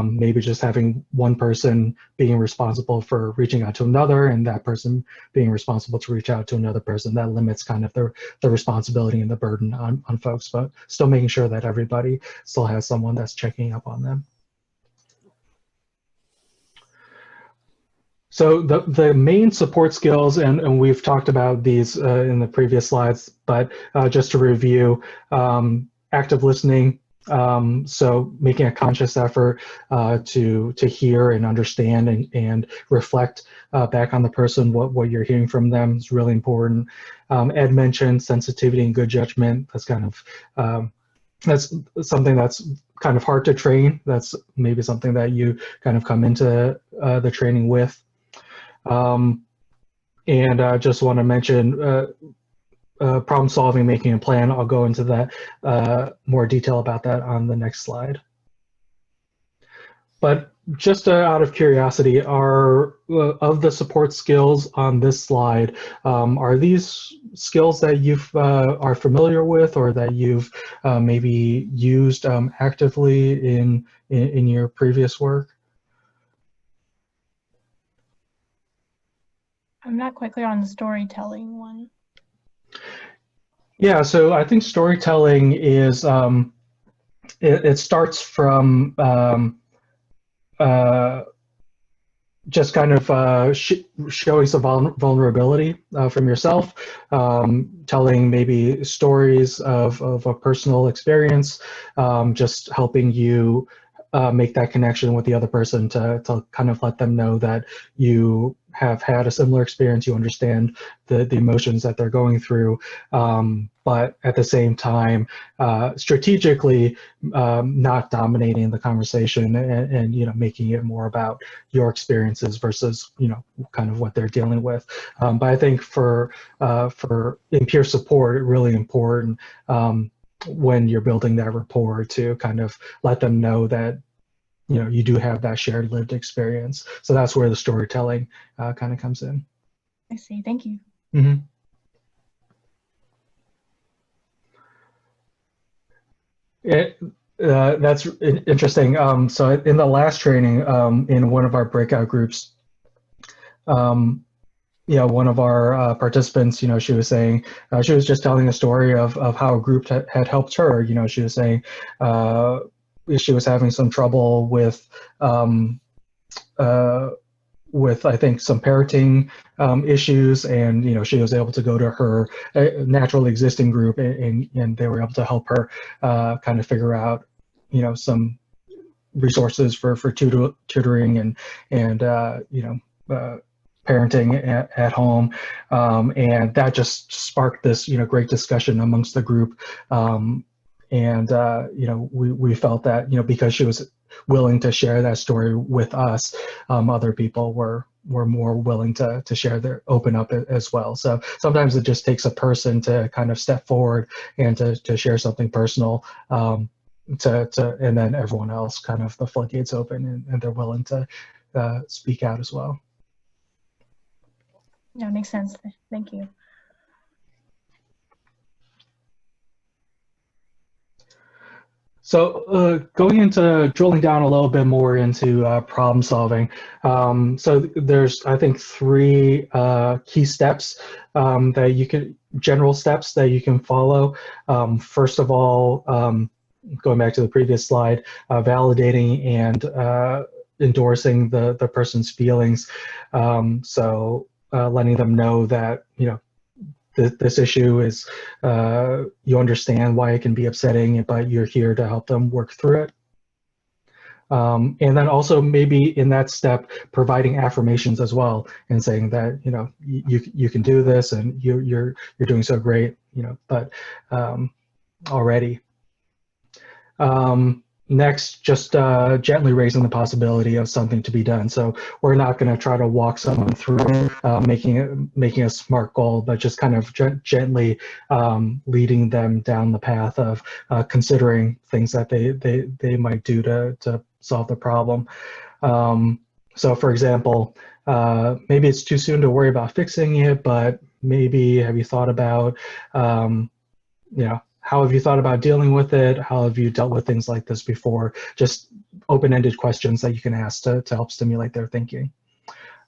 maybe just having one person being responsible for reaching out to another, and that person being responsible to reach out to another person. That limits kind of the responsibility and the burden on folks, but still making sure that everybody still has someone that's checking up on them. So the main support skills, and we've talked about these in the previous slides, but just to review, active listening, so making a conscious effort to hear and understand and reflect back on the person what you're hearing from them is really important. Ed mentioned sensitivity and good judgment. That's kind of that's something that's kind of hard to train. That's maybe something that you kind of come into the training with. And I just want to mention problem solving, making a plan. I'll go into that more detail about that on the next slide. But just out of curiosity, are of the support skills on this slide, are these skills that you are familiar with, or that you've maybe used actively in your previous work? I'm not quite clear on the storytelling one. Yeah, so I think storytelling is, it starts from just kind of showing some vulnerability from yourself, telling maybe stories of a personal experience, just helping you make that connection with the other person to kind of let them know that you have had a similar experience. You understand the emotions that they're going through, but at the same time, strategically not dominating the conversation and making it more about your experiences versus kind of what they're dealing with. But I think for in peer support, it's really important when you're building that rapport to kind of let them know that you do have that shared lived experience. So that's where the storytelling kind of comes in. I see. Thank you. Mm-hmm. That's interesting. So in the last training, in one of our breakout groups, one of our participants, she was saying, she was just telling a story of how a group had helped her. She was saying she was having some trouble with I think some parenting issues, and she was able to go to her naturally existing group, and they were able to help her kind of figure out some resources for tutoring and parenting at home, and that just sparked this great discussion amongst the group, and we felt that because she was willing to share that story with us, other people were more willing to share open up as well. So sometimes it just takes a person to kind of step forward and to share something personal, and then everyone else kind of the floodgates open and they're willing to speak out as well. Yeah, makes sense. Thank you. So going into drilling down a little bit more into problem solving. So there's, I think, 3 key steps that you can, general steps that you can follow. First of all, going back to the previous slide, validating and endorsing the person's feelings. So letting them know that, this issue is, you understand why it can be upsetting, but you're here to help them work through it. And then also maybe in that step, providing affirmations as well, and saying that you can do this, and you're doing so great, but already. Next, just gently raising the possibility of something to be done. So we're not going to try to walk someone through making a SMART goal, but just kind of gently leading them down the path of considering things that they might do to solve the problem. So for example, maybe it's too soon to worry about fixing it, but maybe have you thought about, how have you thought about dealing with it? How have you dealt with things like this before? Just open-ended questions that you can ask to help stimulate their thinking.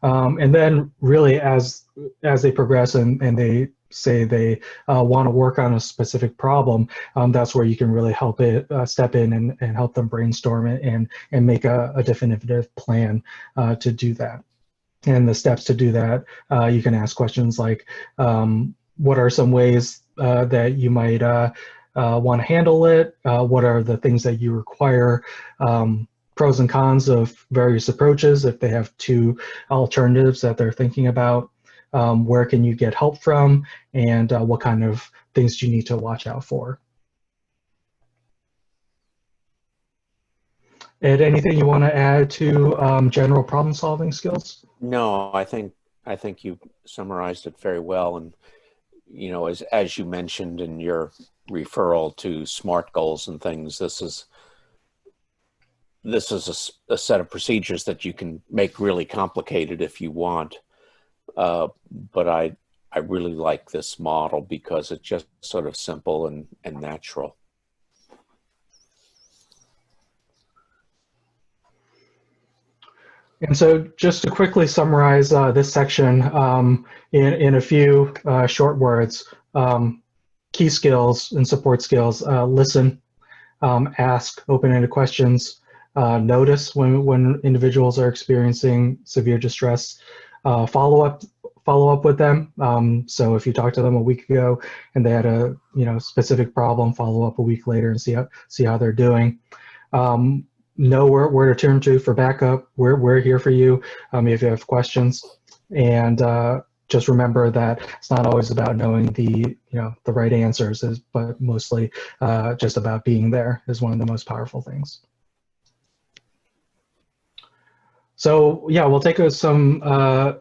And then really as they progress and they say they want to work on a specific problem, that's where you can really help it step in and help them brainstorm it and make a definitive plan to do that. And the steps to do that, you can ask questions like, what are some ways that you might want to handle it? What are the things that you require? Pros and cons of various approaches, if they have 2 alternatives that they're thinking about. Where can you get help from? And what kind of things do you need to watch out for? Ed, anything you want to add to general problem solving skills? No, I think you summarized it very well. And as you mentioned in your referral to SMART goals and things, this is a set of procedures that you can make really complicated if you want. But I really like this model because it's just sort of simple and natural. And so just to quickly summarize this section in a few short words, key skills and support skills: listen, ask open-ended questions, notice when individuals are experiencing severe distress, follow up with them. So if you talked to them a week ago and they had a specific problem, follow up a week later and see how they're doing. Know where to turn to for backup. We're here for you if you have questions. And just remember that it's not always about knowing the right answers, but mostly just about being there is one of the most powerful things. So yeah, we'll take a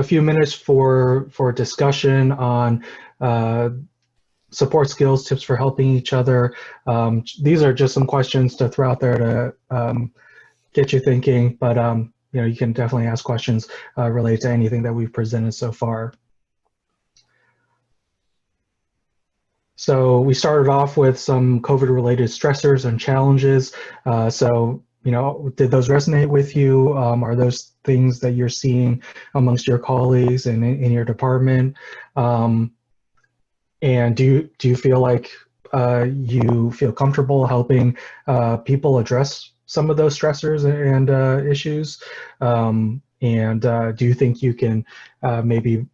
few minutes for discussion on support skills, tips for helping each other. These are just some questions to throw out there to get you thinking, but you can definitely ask questions related to anything that we've presented so far. So we started off with some COVID-related stressors and challenges. So, did those resonate with you? Are those things that you're seeing amongst your colleagues and in your department? And do you feel like you feel comfortable helping people address some of those stressors and issues? And do you think you can maybe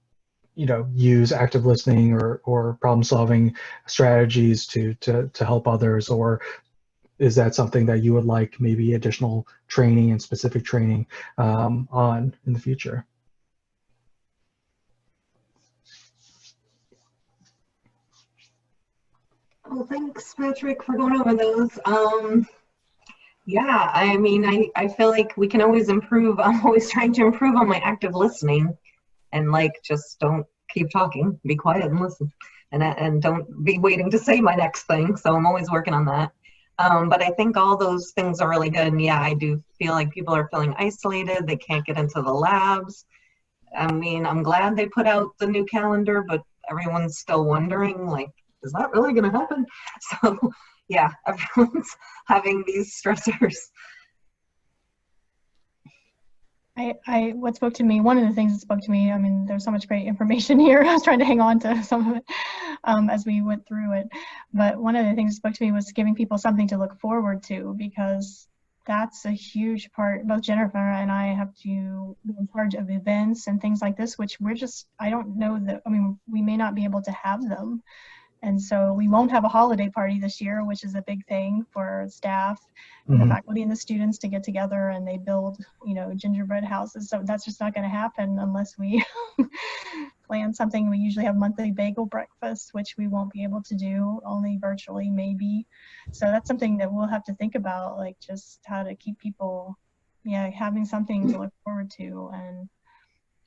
use active listening or problem solving strategies to help others? Or is that something that you would like maybe additional training and specific training on in the future? Well, thanks, Patrick, for going over those. Yeah, I mean, I feel like we can always improve. I'm always trying to improve on my active listening, and just don't keep talking, be quiet and listen, and don't be waiting to say my next thing. So I'm always working on that. But I think all those things are really good. And yeah, I do feel like people are feeling isolated. They can't get into the labs. I mean, I'm glad they put out the new calendar, but everyone's still wondering, is that really going to happen? So yeah, everyone's having these stressors. What spoke to me, one of the things that spoke to me, I mean, there's so much great information here. I was trying to hang on to some of it as we went through it. But one of the things that spoke to me was giving people something to look forward to, because that's a huge part. Both Jennifer and I have to be in charge of events and things like this, which I don't know that, I mean, we may not be able to have them. And so we won't have a holiday party this year, which is a big thing for staff and the faculty and the students to get together and they build, gingerbread houses. So that's just not going to happen unless we plan something. We usually have monthly bagel breakfasts, which we won't be able to do, only virtually maybe. So that's something that we'll have to think about, just how to keep people, having something to look forward to. And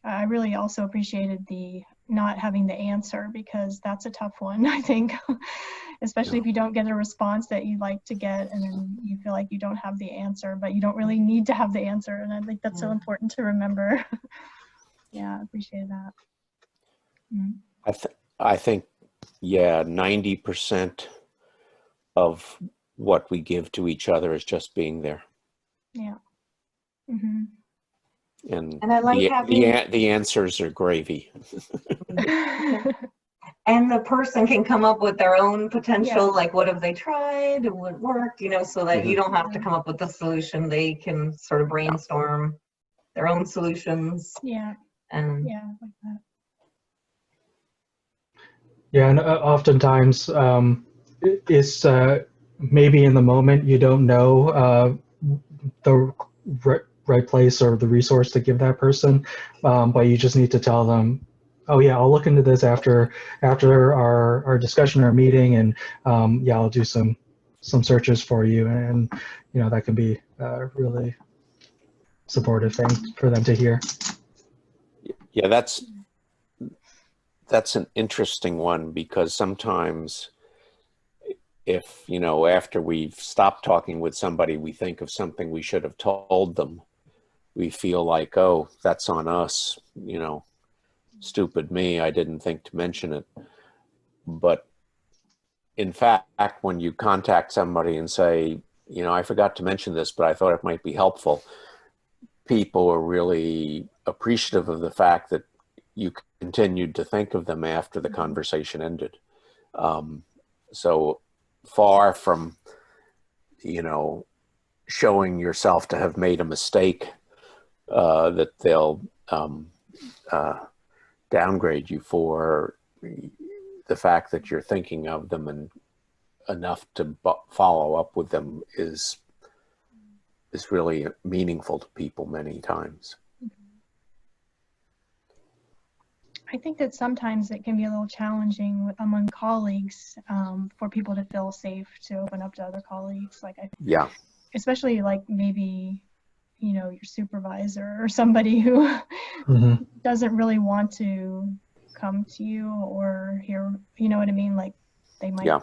I really also appreciated the not having the answer, because that's a tough one, I think, especially if you don't get a response that you'd like to get and then you feel like you don't have the answer, but you don't really need to have the answer. And I think that's so important to remember. Yeah, I appreciate that. I think, 90% of what we give to each other is just being there. Yeah. And I like the answers are gravy. And the person can come up with their own potential, what have they tried, it would work, so that you don't have to come up with the solution. They can sort of brainstorm their own solutions. And like that. And oftentimes it's maybe in the moment you don't know the right place or the resource to give that person, but you just need to tell them, oh yeah, I'll look into this after our discussion or meeting, and I'll do some searches for you, and that can be a really supportive thing for them to hear. Yeah, that's an interesting one, because sometimes if, after we've stopped talking with somebody, we think of something we should have told them, we feel like, oh, that's on us, stupid me, I didn't think to mention it. But in fact, when you contact somebody and say, I forgot to mention this, but I thought it might be helpful, people are really appreciative of the fact that you continued to think of them after the conversation ended. So far from, showing yourself to have made a mistake, that they'll downgrade you for, the fact that you're thinking of them and enough to follow up with them is really meaningful to people many times. I think that sometimes it can be a little challenging among colleagues for people to feel safe to open up to other colleagues. Like, Yeah. especially like maybe, you know, your supervisor or somebody who Mm-hmm. doesn't really want to come to you or hear, you know what I mean? Like they might Yeah.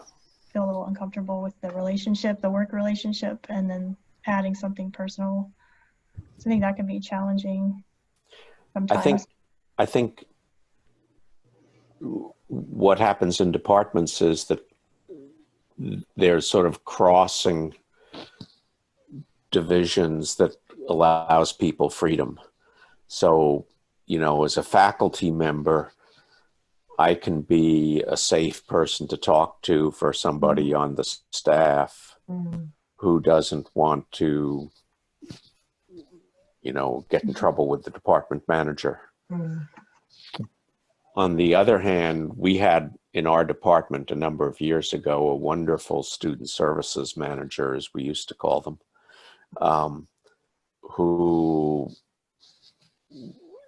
feel a little uncomfortable with the relationship, the work relationship, and then adding something personal. So I think that can be challenging sometimes. I think what happens in departments is that there's sort of crossing divisions that allows people freedom. So, you know, as a faculty member, I can be a safe person to talk to for somebody on the staff who doesn't want to, you know, get in trouble with the department manager. On the other hand, we had in our department a number of years ago a wonderful student services manager, as we used to call them, who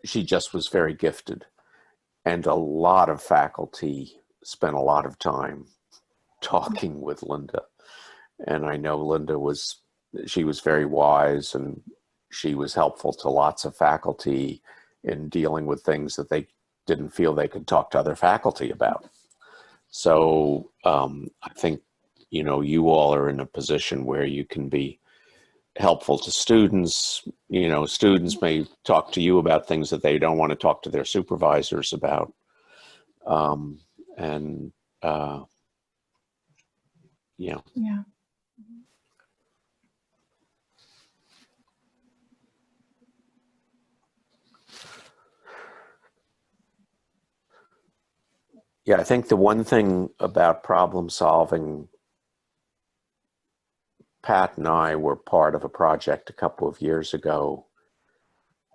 she just was very gifted. And a lot of faculty spent a lot of time talking with Linda. And I know Linda she was very wise, and she was helpful to lots of faculty in dealing with things that they didn't feel they could talk to other faculty about. So I think, you know, you all are in a position where you can be helpful to students. You know, students may talk to you about things that they don't want to talk to their supervisors about. Yeah. Yeah. Yeah, I think the one thing about problem solving, Pat and I were part of a project a couple of years ago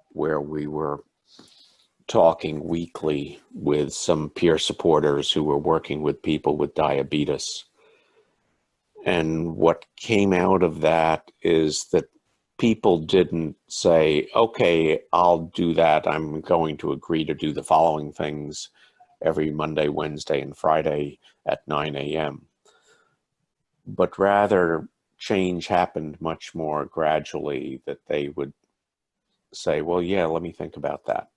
where we were talking weekly with some peer supporters who were working with people with diabetes. And what came out of that is that people didn't say, okay, I'll do that. I'm going to agree to do the following things every Monday, Wednesday, and Friday at 9 a.m. But rather, change happened much more gradually, that they would say, well, yeah, let me think about that.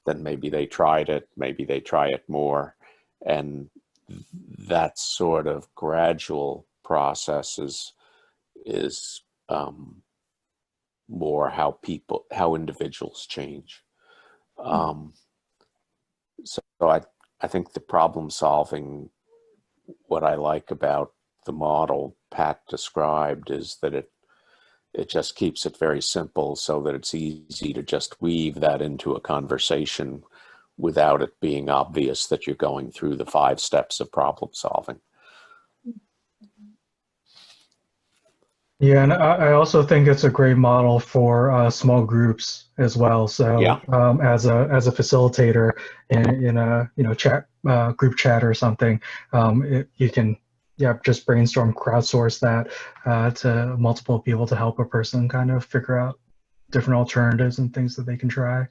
Then maybe they tried it, maybe they try it more. And that sort of gradual process is more how individuals change. So I think the problem solving, what I like about the model Pat described is that it just keeps it very simple so that it's easy to just weave that into a conversation without it being obvious that you're going through the 5 steps of problem solving. Yeah, and I also think it's a great model for small groups as well. So Yeah. as a facilitator in a chat group chat or something, you can just brainstorm, crowdsource that to multiple people to help a person kind of figure out different alternatives and things that they can try.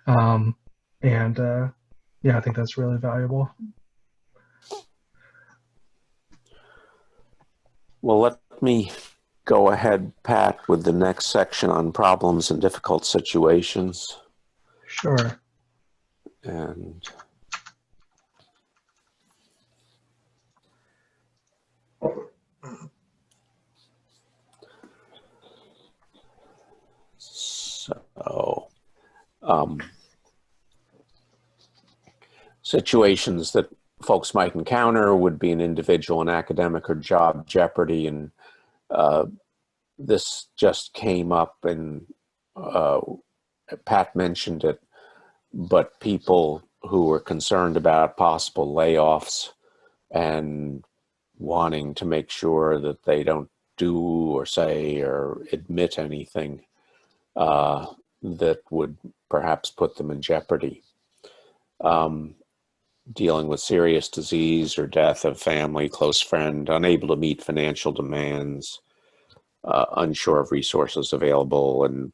I think that's really valuable. Well, let me go ahead, Pat, with the next section on problems and difficult situations. Sure. And so, situations that folks might encounter would be an individual in academic or job jeopardy. And this just came up, and Pat mentioned it, but people who were concerned about possible layoffs and wanting to make sure that they don't do or say or admit anything that would perhaps put them in jeopardy. Dealing with serious disease or death of family, close friend, unable to meet financial demands, unsure of resources available, and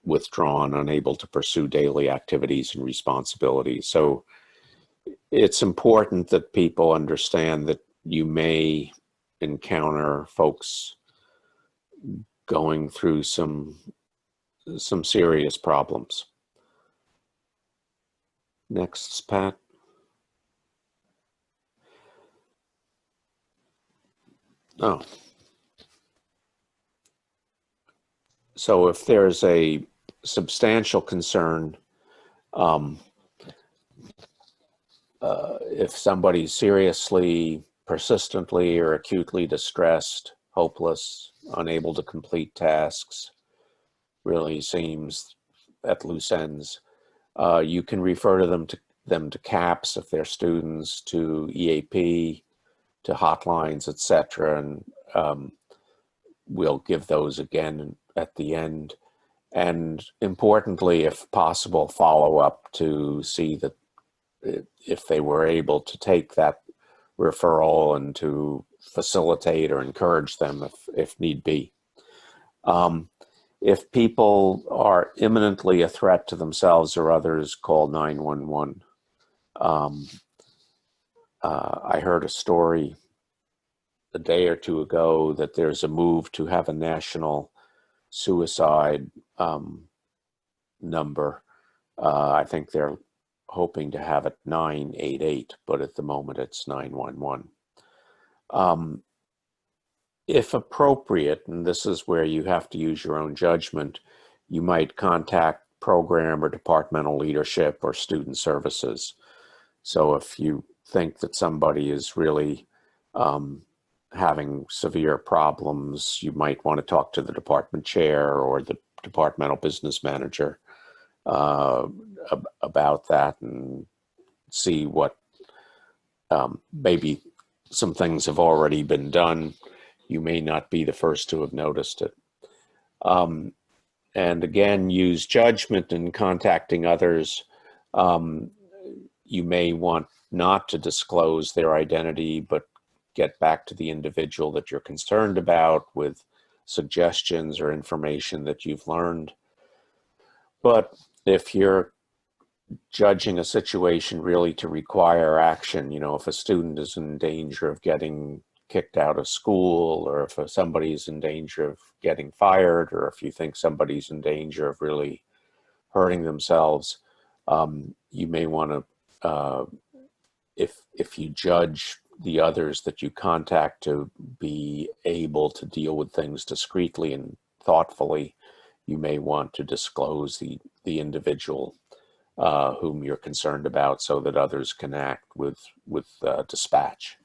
withdrawn, unable to pursue daily activities and responsibilities. So it's important that people understand that you may encounter folks going through some serious problems. Next, Pat. Oh. So if there's a substantial concern, if somebody's seriously, persistently, or acutely distressed, hopeless, unable to complete tasks, really seems at loose ends, you can refer to them to CAPS if they're students, to EAP, to hotlines, etc. And we'll give those again at the end. And importantly, if possible, follow up to see that if they were able to take that referral and to facilitate or encourage them if need be. If people are imminently a threat to themselves or others, call 911. I heard a story a day or two ago that there's a move to have a national suicide number. I think they're hoping to have it 988, but at the moment it's 911. If appropriate, and this is where you have to use your own judgment, you might contact program or departmental leadership or student services. So if you think that somebody is really having severe problems, you might want to talk to the department chair or the departmental business manager about that and see what maybe some things have already been done. You may not be the first to have noticed it. And again, use judgment in contacting others. You may want not to disclose their identity, but get back to the individual that you're concerned about with suggestions or information that you've learned. But if you're judging a situation really to require action, you know, if a student is in danger of getting kicked out of school, or if somebody's in danger of getting fired, or if you think somebody's in danger of really hurting themselves, you may want to, if you judge the others that you contact to be able to deal with things discreetly and thoughtfully, you may want to disclose the individual whom you're concerned about so that others can act with dispatch.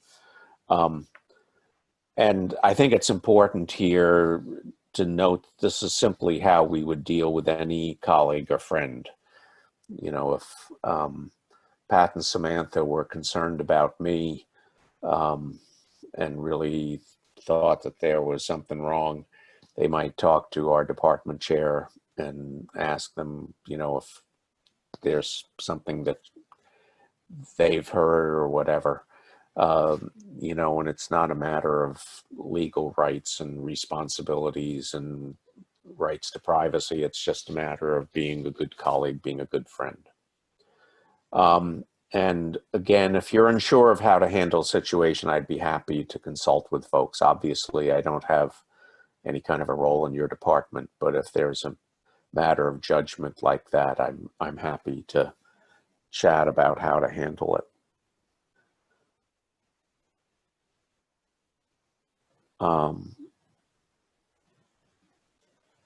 And I think it's important here to note this is simply how we would deal with any colleague or friend. You know, if Pat and Samantha were concerned about me and really thought that there was something wrong, they might talk to our department chair and ask them, you know, if there's something that they've heard or whatever. You know, and it's not a matter of legal rights and responsibilities and rights to privacy. It's just a matter of being a good colleague, being a good friend. And again, if you're unsure of how to handle a situation, I'd be happy to consult with folks. Obviously, I don't have any kind of a role in your department, but if there's a matter of judgment like that, I'm happy to chat about how to handle it.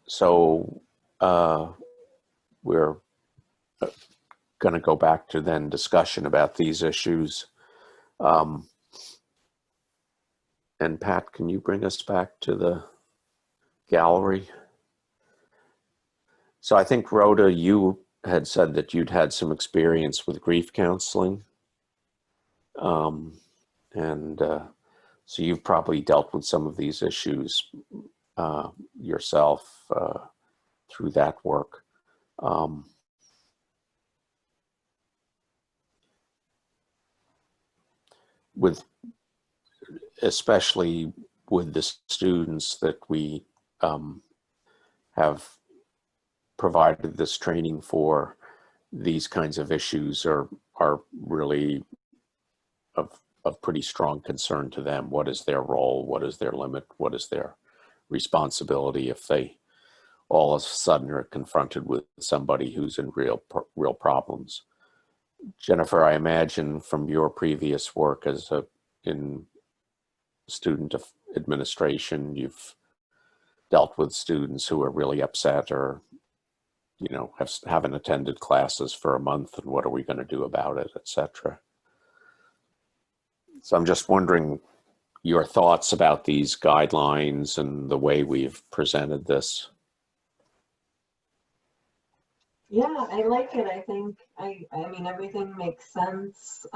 So we're going to go back to then discussion about these issues. And Pat, can you bring us back to the gallery? So I think, Rhoda, you had said that you'd had some experience with grief counseling. So you've probably dealt with some of these issues yourself through that work. Especially with the students that we have provided this training for, these kinds of issues are really of pretty strong concern to them. What is their role? What is their limit? What is their responsibility if they all of a sudden are confronted with somebody who's in real problems? Jennifer, I imagine from your previous work as in student administration, you've dealt with students who are really upset or, you know, haven't attended classes for a month, and what are we going to do about it, etc. So I'm just wondering your thoughts about these guidelines and the way we've presented this. Yeah, I like it. I think I mean everything makes sense.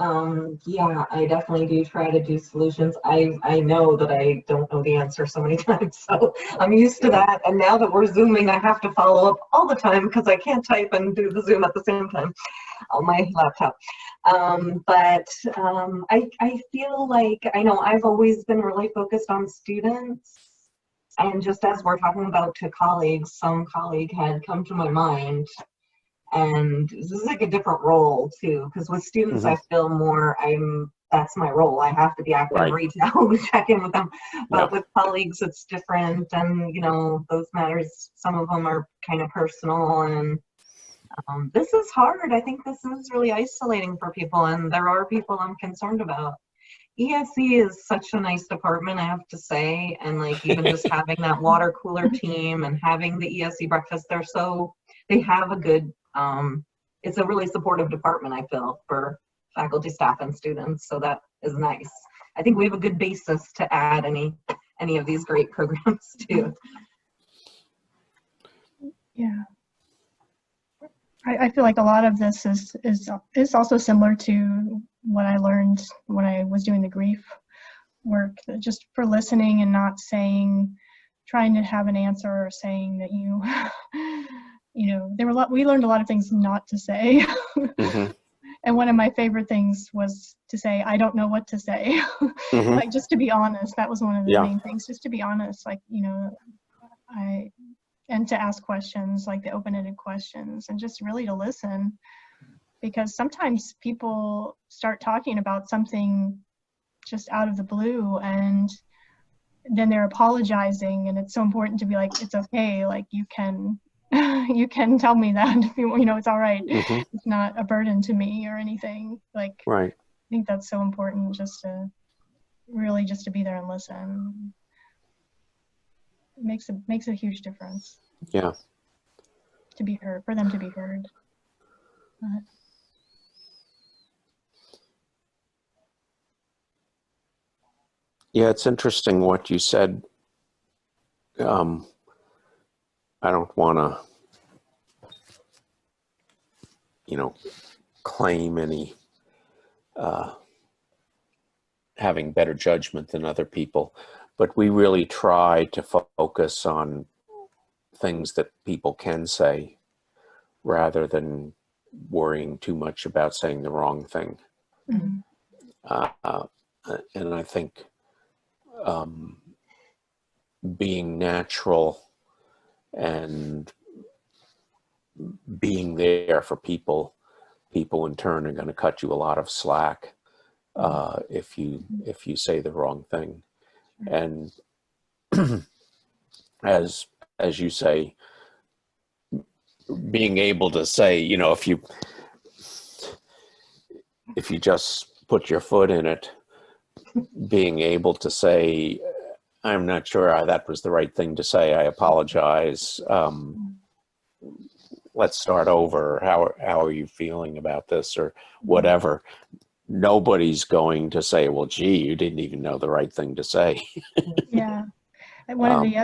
Yeah, I definitely do try to do solutions. I know that I don't know the answer so many times, so I'm used to that. And now that we're Zooming, I have to follow up all the time because I can't type and do the Zoom at the same time on my laptop. I feel like, I know I've always been really focused on students. And just as we're talking about to colleagues, some colleague had come to my mind. And this is like a different role too, because with students, I feel more, that's my role. I have to be active, Right. reach out, check in with them. But Yeah. with colleagues, it's different. And, you know, those matters, some of them are kind of personal. And this is hard. I think this is really isolating for people. And there are people I'm concerned about. ESE is such a nice department, I have to say. And like even just having that water cooler team and having the ESE breakfast, they have a good, it's a really supportive department, I feel, for faculty, staff, and students. So that is nice. I think we have a good basis to add any of these great programs to. Yeah. I feel like a lot of this is also similar to what I learned when I was doing the grief work, just for listening and not trying to have an answer or saying that you know, we learned a lot of things not to say. And one of my favorite things was to say, I don't know what to say. Like, just to be honest, that was one of the main things, just to be honest, like, you know, and to ask questions, like the open-ended questions, and just really to listen. Because sometimes people start talking about something just out of the blue, and then they're apologizing, and it's so important to be like, it's okay, like you can tell me that if you know, it's all right. It's not a burden to me or anything. Like, Right. I think that's so important, just to really just to be there and listen. It makes a huge difference. Yeah. To be heard, for them to be heard. Yeah, it's interesting what you said. I don't want to, you know, claim any having better judgment than other people, but we really try to focus on things that people can say rather than worrying too much about saying the wrong thing. And I think being natural and being there for people in turn are going to cut you a lot of slack if you say the wrong thing. And as you say, being able to say, you know, if you just put your foot in it, being able to say, I'm not sure that was the right thing to say, I apologize, let's start over, how are you feeling about this, or whatever. Nobody's going to say, well, gee, you didn't even know the right thing to say. Yeah. And one of the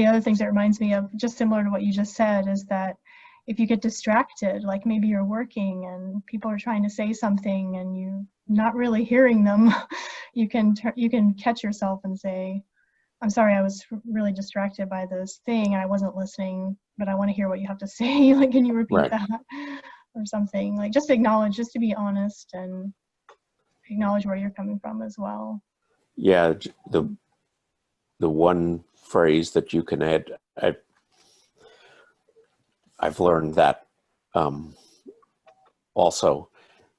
other things that reminds me of, just similar to what you just said, is that if you get distracted, like maybe you're working and people are trying to say something and you're not really hearing them, you can catch yourself and say, I'm sorry, I was really distracted by this thing and I wasn't listening, but I want to hear what you have to say. Like, can you repeat that or something? Like, just acknowledge, just to be honest and acknowledge where you're coming from as well. Yeah, the one phrase that you can add, I've learned that also.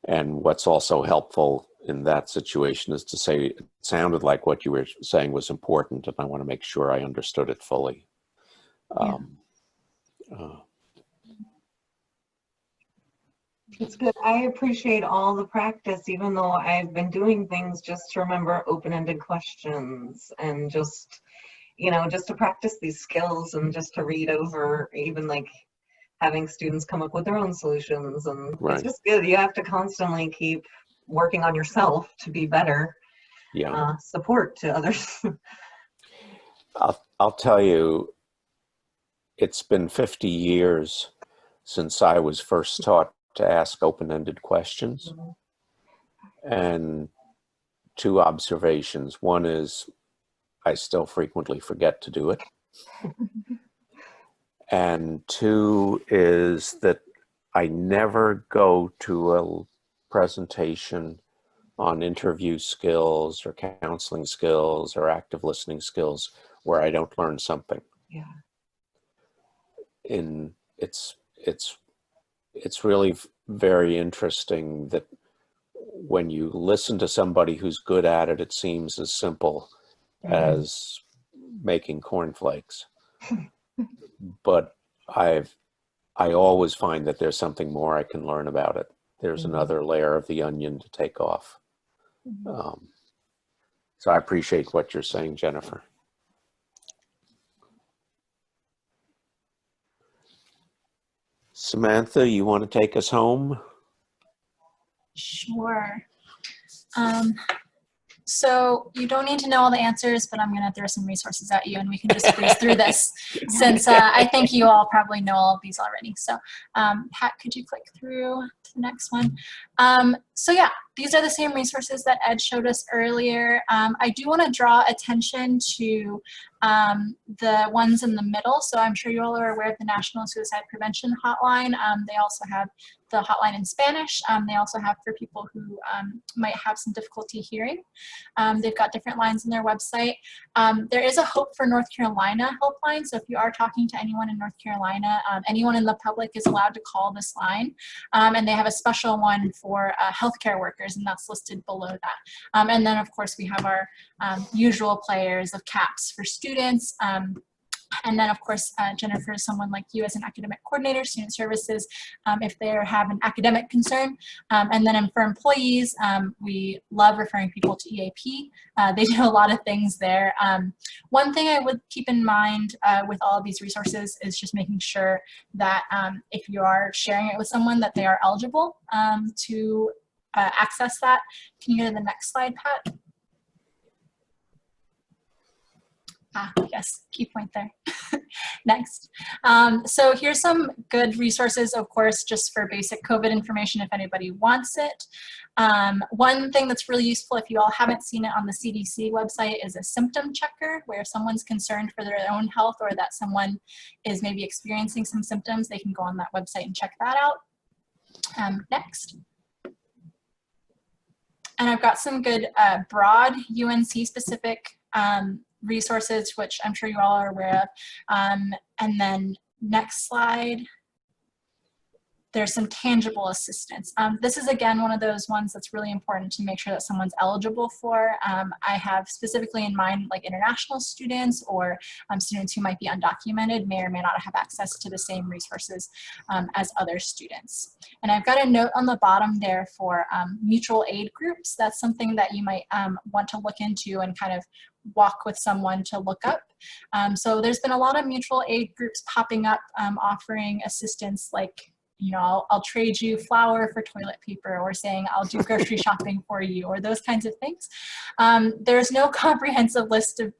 And what's also helpful in that situation is to say, it sounded like what you were saying was important, and I want to make sure I understood it fully. It's good. I appreciate all the practice, even though I've been doing things just to remember open-ended questions and just, you know, just to practice these skills and just to read over, even like having students come up with their own solutions. And Right. it's just good. You have to constantly keep working on yourself to be better. Yeah. Support to others. I'll tell you, it's been 50 years since I was first taught to ask open-ended questions. And two observations. One is I still frequently forget to do it. And two is that I never go to a presentation on interview skills or counseling skills or active listening skills where I don't learn something. Yeah. It's really very interesting that when you listen to somebody who's good at it, it seems as simple as making cornflakes. But I always find that there's something more I can learn about it. There's another layer of the onion to take off. So I appreciate what you're saying, Jennifer. Samantha, you want to take us home? Sure. So you don't need to know all the answers, but I'm going to throw some resources at you and we can just breeze through this since I think you all probably know all of these already. So Pat, could you click through to the next one? So yeah, these are the same resources that Ed showed us earlier. I do want to draw attention to the ones in the middle. So I'm sure you all are aware of the National Suicide Prevention Hotline. They also have the hotline in Spanish. They also have for people who might have some difficulty hearing. They've got different lines in their website. There is a Hope for North Carolina helpline. So if you are talking to anyone in North Carolina, anyone in the public is allowed to call this line. And they have a special one for healthcare workers, and that's listed below that. And then of course we have our usual players of CAPS for students. And then, of course, Jennifer is someone like you as an academic coordinator, student services, if they have an academic concern. And then for employees, we love referring people to EAP. They do a lot of things there. One thing I would keep in mind with all of these resources is just making sure that if you are sharing it with someone, that they are eligible to access that. Can you go to the next slide, Pat? Yes, key point there. Next. So here's some good resources, of course, just for basic COVID information if anybody wants it. One thing that's really useful if you all haven't seen it on the CDC website is a symptom checker, where if someone's concerned for their own health or that someone is maybe experiencing some symptoms, they can go on that website and check that out. Next. And I've got some good broad UNC specific resources, which I'm sure you all are aware of. And then next slide. There's some tangible assistance. This is, again, one of those ones that's really important to make sure that someone's eligible for. I have specifically in mind like international students or students who might be undocumented, may or may not have access to the same resources as other students. And I've got a note on the bottom there for mutual aid groups. That's something that you might want to look into and kind of walk with someone to look up. So there's been a lot of mutual aid groups popping up offering assistance, like, you know, I'll trade you flour for toilet paper, or saying I'll do grocery shopping for you, or those kinds of things. There's no comprehensive list of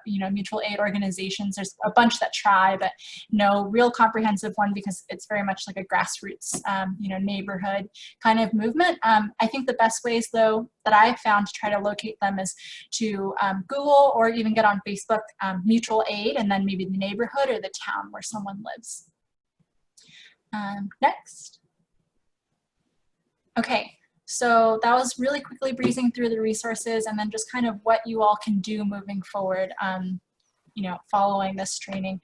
you know, mutual aid organizations. There's a bunch that try, but no real comprehensive one, because it's very much like a grassroots you know, neighborhood kind of movement. I think the best ways though that I found to try to locate them is to Google or even get on Facebook mutual aid, and then maybe the neighborhood or the town where someone lives. Next. Okay, so that was really quickly breezing through the resources and then just kind of what you all can do moving forward, you know, following this training.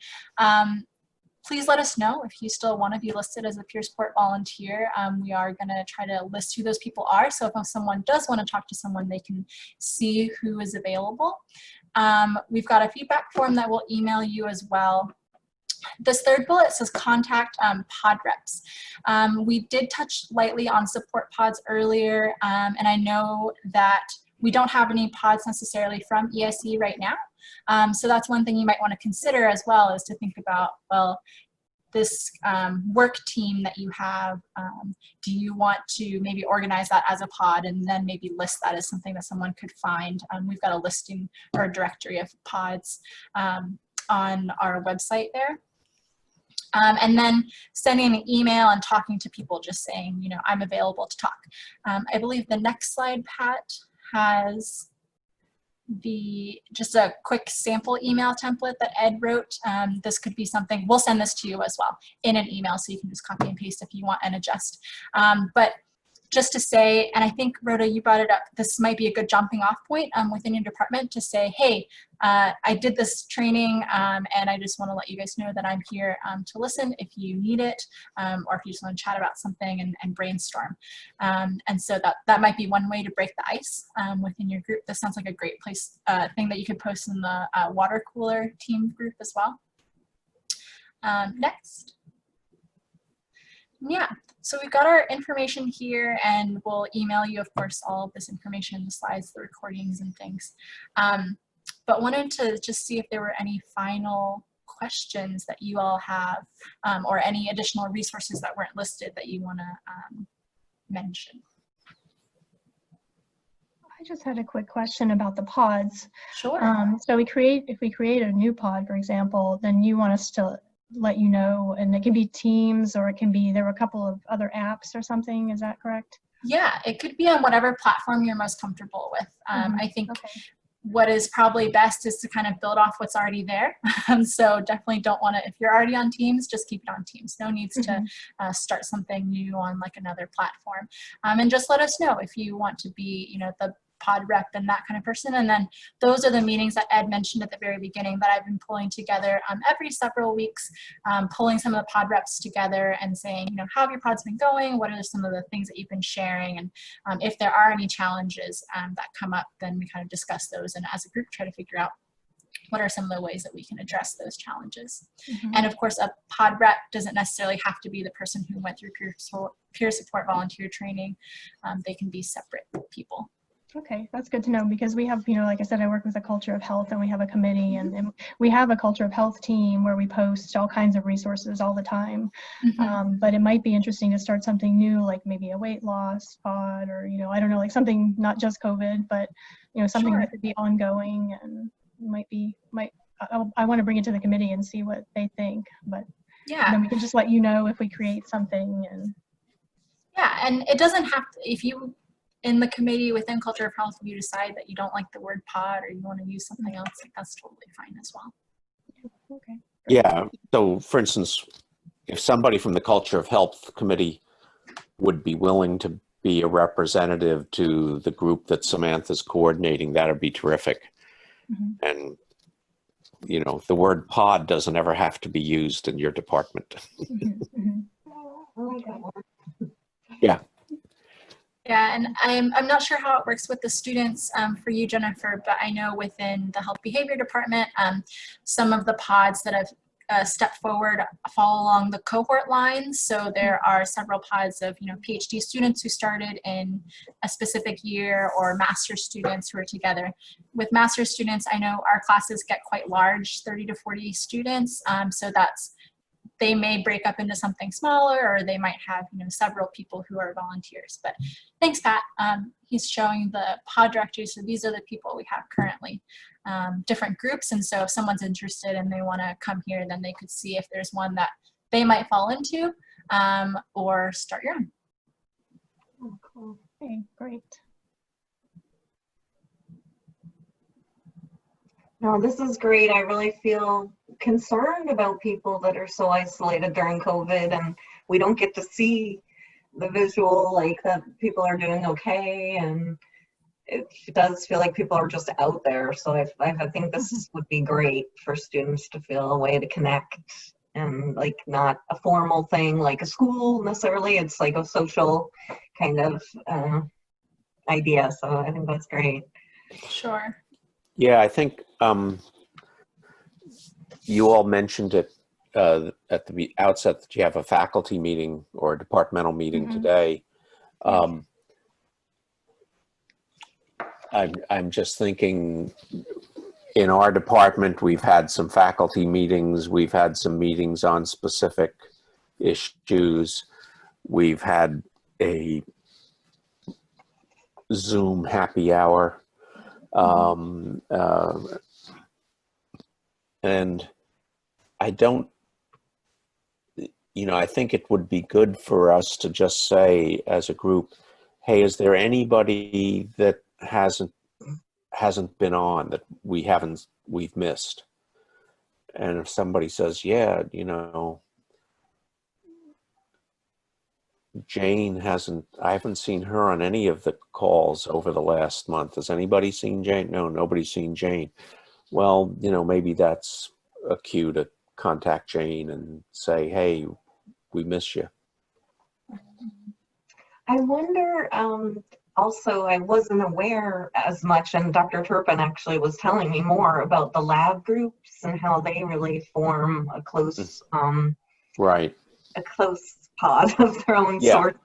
please let us know if you still want to be listed as a peer support volunteer. We are going to try to list who those people are. So if someone does want to talk to someone, they can see who is available. We've got a feedback form that we'll email you as well. This third bullet says contact pod reps. We did touch lightly on support pods earlier, and I know that we don't have any pods necessarily from ESE right now. So that's one thing you might want to consider as well, is to think about, well, this work team that you have, do you want to maybe organize that as a pod and then maybe list that as something that someone could find? We've got a listing or a directory of pods on our website there. And then sending an email and talking to people, just saying, you know, I'm available to talk. I believe the next slide, Pat, has just a quick sample email template that Ed wrote. This could be something, we'll send this to you as well in an email, so you can just copy and paste if you want and adjust. But just to say, and I think Rhoda, you brought it up, this might be a good jumping off point within your department to say, hey, I did this training and I just want to let you guys know that I'm here to listen if you need it, or if you just want to chat about something and brainstorm. And so that might be one way to break the ice within your group. This sounds like a great place, thing that you could post in the water cooler team group as well. Next. Yeah, so we've got our information here, and we'll email you, of course, all of this information, the slides, the recordings, and things. But wanted to just see if there were any final questions that you all have, or any additional resources that weren't listed that you want to mention. I just had a quick question about the pods. Sure. So if we create a new pod, for example, then you want us to let you know, and it can be Teams, or it can be, there were a couple of other apps or something, is that correct? Yeah, it could be on whatever platform you're most comfortable with. I think Okay. what is probably best is to kind of build off what's already there. So definitely don't want to, if you're already on Teams, just keep it on Teams. No needs to start something new on like another platform. And just let us know if you want to be, you know, the pod rep and that kind of person. And then those are the meetings that Ed mentioned at the very beginning that I've been pulling together every several weeks, pulling some of the pod reps together and saying, you know, how have your pods been going? What are some of the things that you've been sharing? And if there are any challenges that come up, then we kind of discuss those, and as a group try to figure out what are some of the ways that we can address those challenges. And of course, a pod rep doesn't necessarily have to be the person who went through peer support volunteer training. They can be separate people. Okay, that's good to know, because we have, you know, like I said, I work with a culture of health, and we have a committee, and we have a culture of health team where we post all kinds of resources all the time. But it might be interesting to start something new, like maybe a weight loss pod, or, you know, I don't know, like something not just COVID, but, you know, something that could be ongoing, and I want to bring it to the committee and see what they think, but yeah, then we can just let you know if we create something. And yeah, and it doesn't have to, if you in the committee within culture of health, if you decide that you don't like the word pod or you want to use something else, like, that's totally fine as well. Okay. Yeah. So, for instance, if somebody from the Culture of Health Committee would be willing to be a representative to the group that Samantha's coordinating, that would be terrific. And, you know, the word pod doesn't ever have to be used in your department. Yeah. Yeah, and I'm not sure how it works with the students for you, Jennifer, but I know within the health behavior department, some of the pods that have stepped forward fall along the cohort lines. So there are several pods of, you know, PhD students who started in a specific year, or master's students who are together. With master's students, I know our classes get quite large, 30 to 40 students. So they may break up into something smaller, or they might have, you know, several people who are volunteers. But thanks, Pat. He's showing the pod directory. So these are the people we have currently, different groups. And so if someone's interested and they want to come here, then they could see if there's one that they might fall into, or start your own. Oh, cool. Okay, great. No, this is great. I really feel concerned about people that are so isolated during COVID, and we don't get to see the visual, like that people are doing okay, and it does feel like people are just out there. So I think this would be great for students to feel a way to connect and like not a formal thing like a school necessarily. It's like a social kind of idea. So I think that's great. Sure. Yeah, I think you all mentioned it at the outset that you have a faculty meeting or a departmental meeting today. I'm just thinking, in our department, we've had some faculty meetings. We've had some meetings on specific issues. We've had a Zoom happy hour. And I don't, I think it would be good for us to just say as a group, hey, is there anybody that hasn't been on that we've missed? And if somebody says, yeah, Jane I haven't seen her on any of the calls over the last month. Has anybody seen Jane? No, nobody's seen Jane. Well, maybe that's a cue to contact Jane and say, hey, we miss you. I wonder, also, I wasn't aware as much, and Dr. Turpin actually was telling me more about the lab groups and how they really form a close, right, a close pod of their own sort.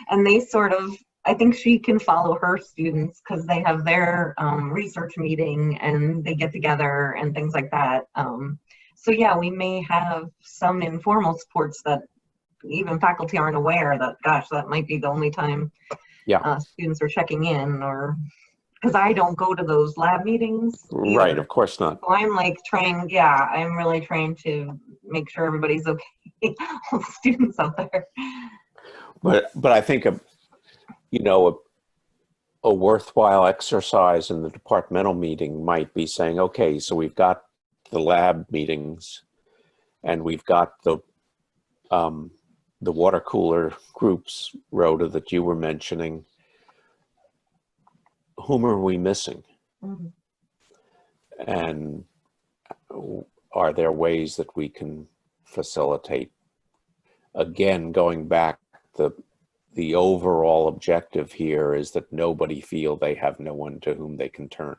And they sort of, I think she can follow her students because they have their research meeting and they get together and things like that. So yeah, we may have some informal supports that even faculty aren't aware that, gosh, that might be the only time students are checking in, or because I don't go to those lab meetings either. Right, of course not. So I'm like I'm really trying to make sure everybody's okay, all the students out there. But I think a worthwhile exercise in the departmental meeting might be saying, okay, so we've got the lab meetings and we've got the water cooler groups, Rhoda, that you were mentioning. Whom are we missing? And are there ways that we can facilitate? Again, going back, the overall objective here is that nobody feel they have no one to whom they can turn.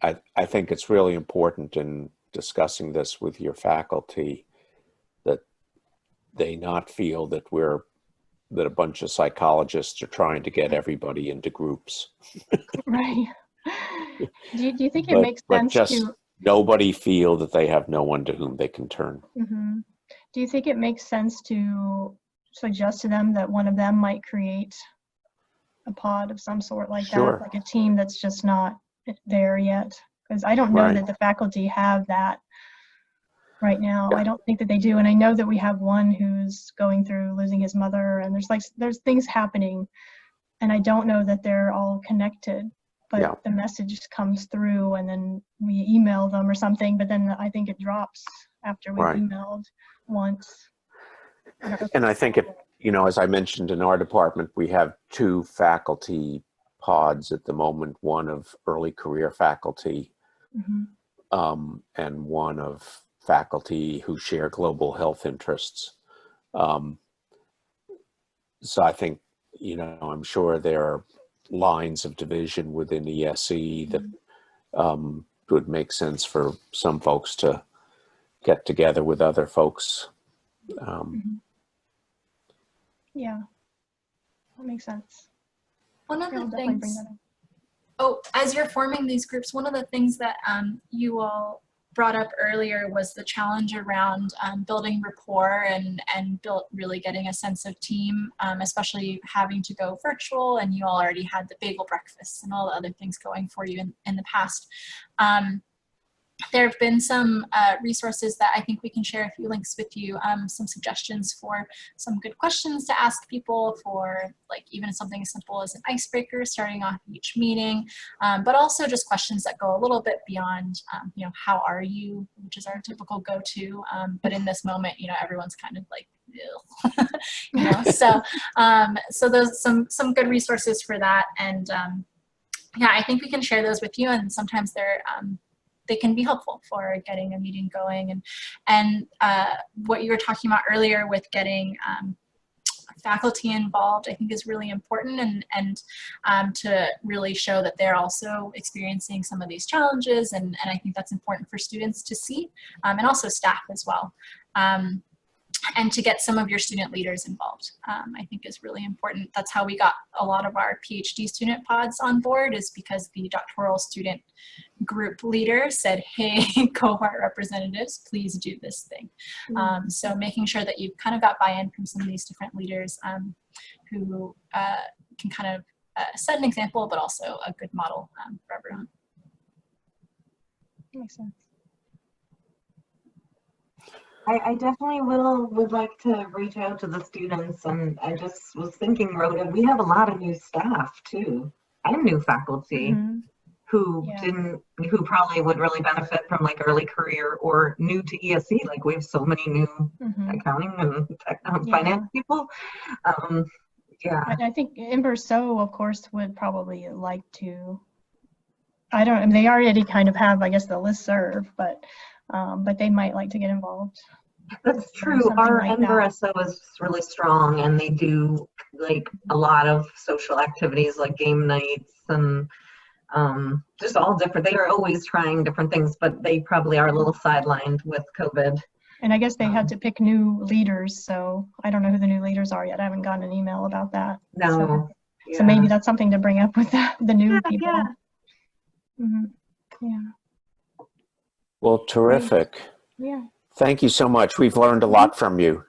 I think it's really important in discussing this with your faculty that they not feel that that a bunch of psychologists are trying to get everybody into groups. Right. Do you think it makes sense to nobody feel that they have no one to whom they can turn? Do you think it makes sense to suggest to them that one of them might create a pod of some sort like that, like a team that's just not there yet? Because I don't know that the faculty have that right now. I don't think that they do. And I know that we have one who's going through losing his mother, and there's things happening, and I don't know that they're all connected, but the message comes through and then we email them or something, but then I think it drops after we've emailed once. And I think as I mentioned, in our department, we have 2 faculty pods at the moment, one of early career faculty and one of faculty who share global health interests. So I think, I'm sure there are lines of division within ESE that would make sense for some folks to get together with other folks. Yeah, that makes sense. One of the things, as you're forming these groups, one of the things that you all brought up earlier was the challenge around building rapport and really getting a sense of team, especially having to go virtual, and you all already had the bagel breakfasts and all the other things going for you in the past. There have been some resources that I think we can share a few links with you, some suggestions for some good questions to ask people for, like, even something as simple as an icebreaker starting off each meeting, but also just questions that go a little bit beyond, how are you, which is our typical go-to, but in this moment, everyone's kind of like, ew. So those some good resources for that, and I think we can share those with you, and sometimes they can be helpful for getting a meeting going. And what you were talking about earlier with getting faculty involved, I think is really important, and to really show that they're also experiencing some of these challenges, and I think that's important for students to see, and also staff as well. And to get some of your student leaders involved, I think is really important. That's how we got a lot of our PhD student pods on board, is because the doctoral student group leader said, hey, cohort representatives, please do this thing. So making sure that you've kind of got buy-in from some of these different leaders who can kind of set an example, but also a good model for everyone. Makes sense. I definitely would like to reach out to the students, and I just was thinking, Rhoda, we have a lot of new staff too, and new faculty who who probably would really benefit from like early career or new to ESE. Like we have so many new accounting and finance people. I think Inverso, of course, would probably like to. I don't. They already kind of have, I guess, the listserv, but they might like to get involved. That's true. Our Inverso is really strong, and they do like a lot of social activities like game nights and just all different. They are always trying different things, but they probably are a little sidelined with COVID. And I guess they had to pick new leaders, so I don't know who the new leaders are yet. I haven't gotten an email about that. No. So maybe that's something to bring up with the new people. Yeah. Well, terrific. Yeah. Thank you so much. We've learned a lot from you.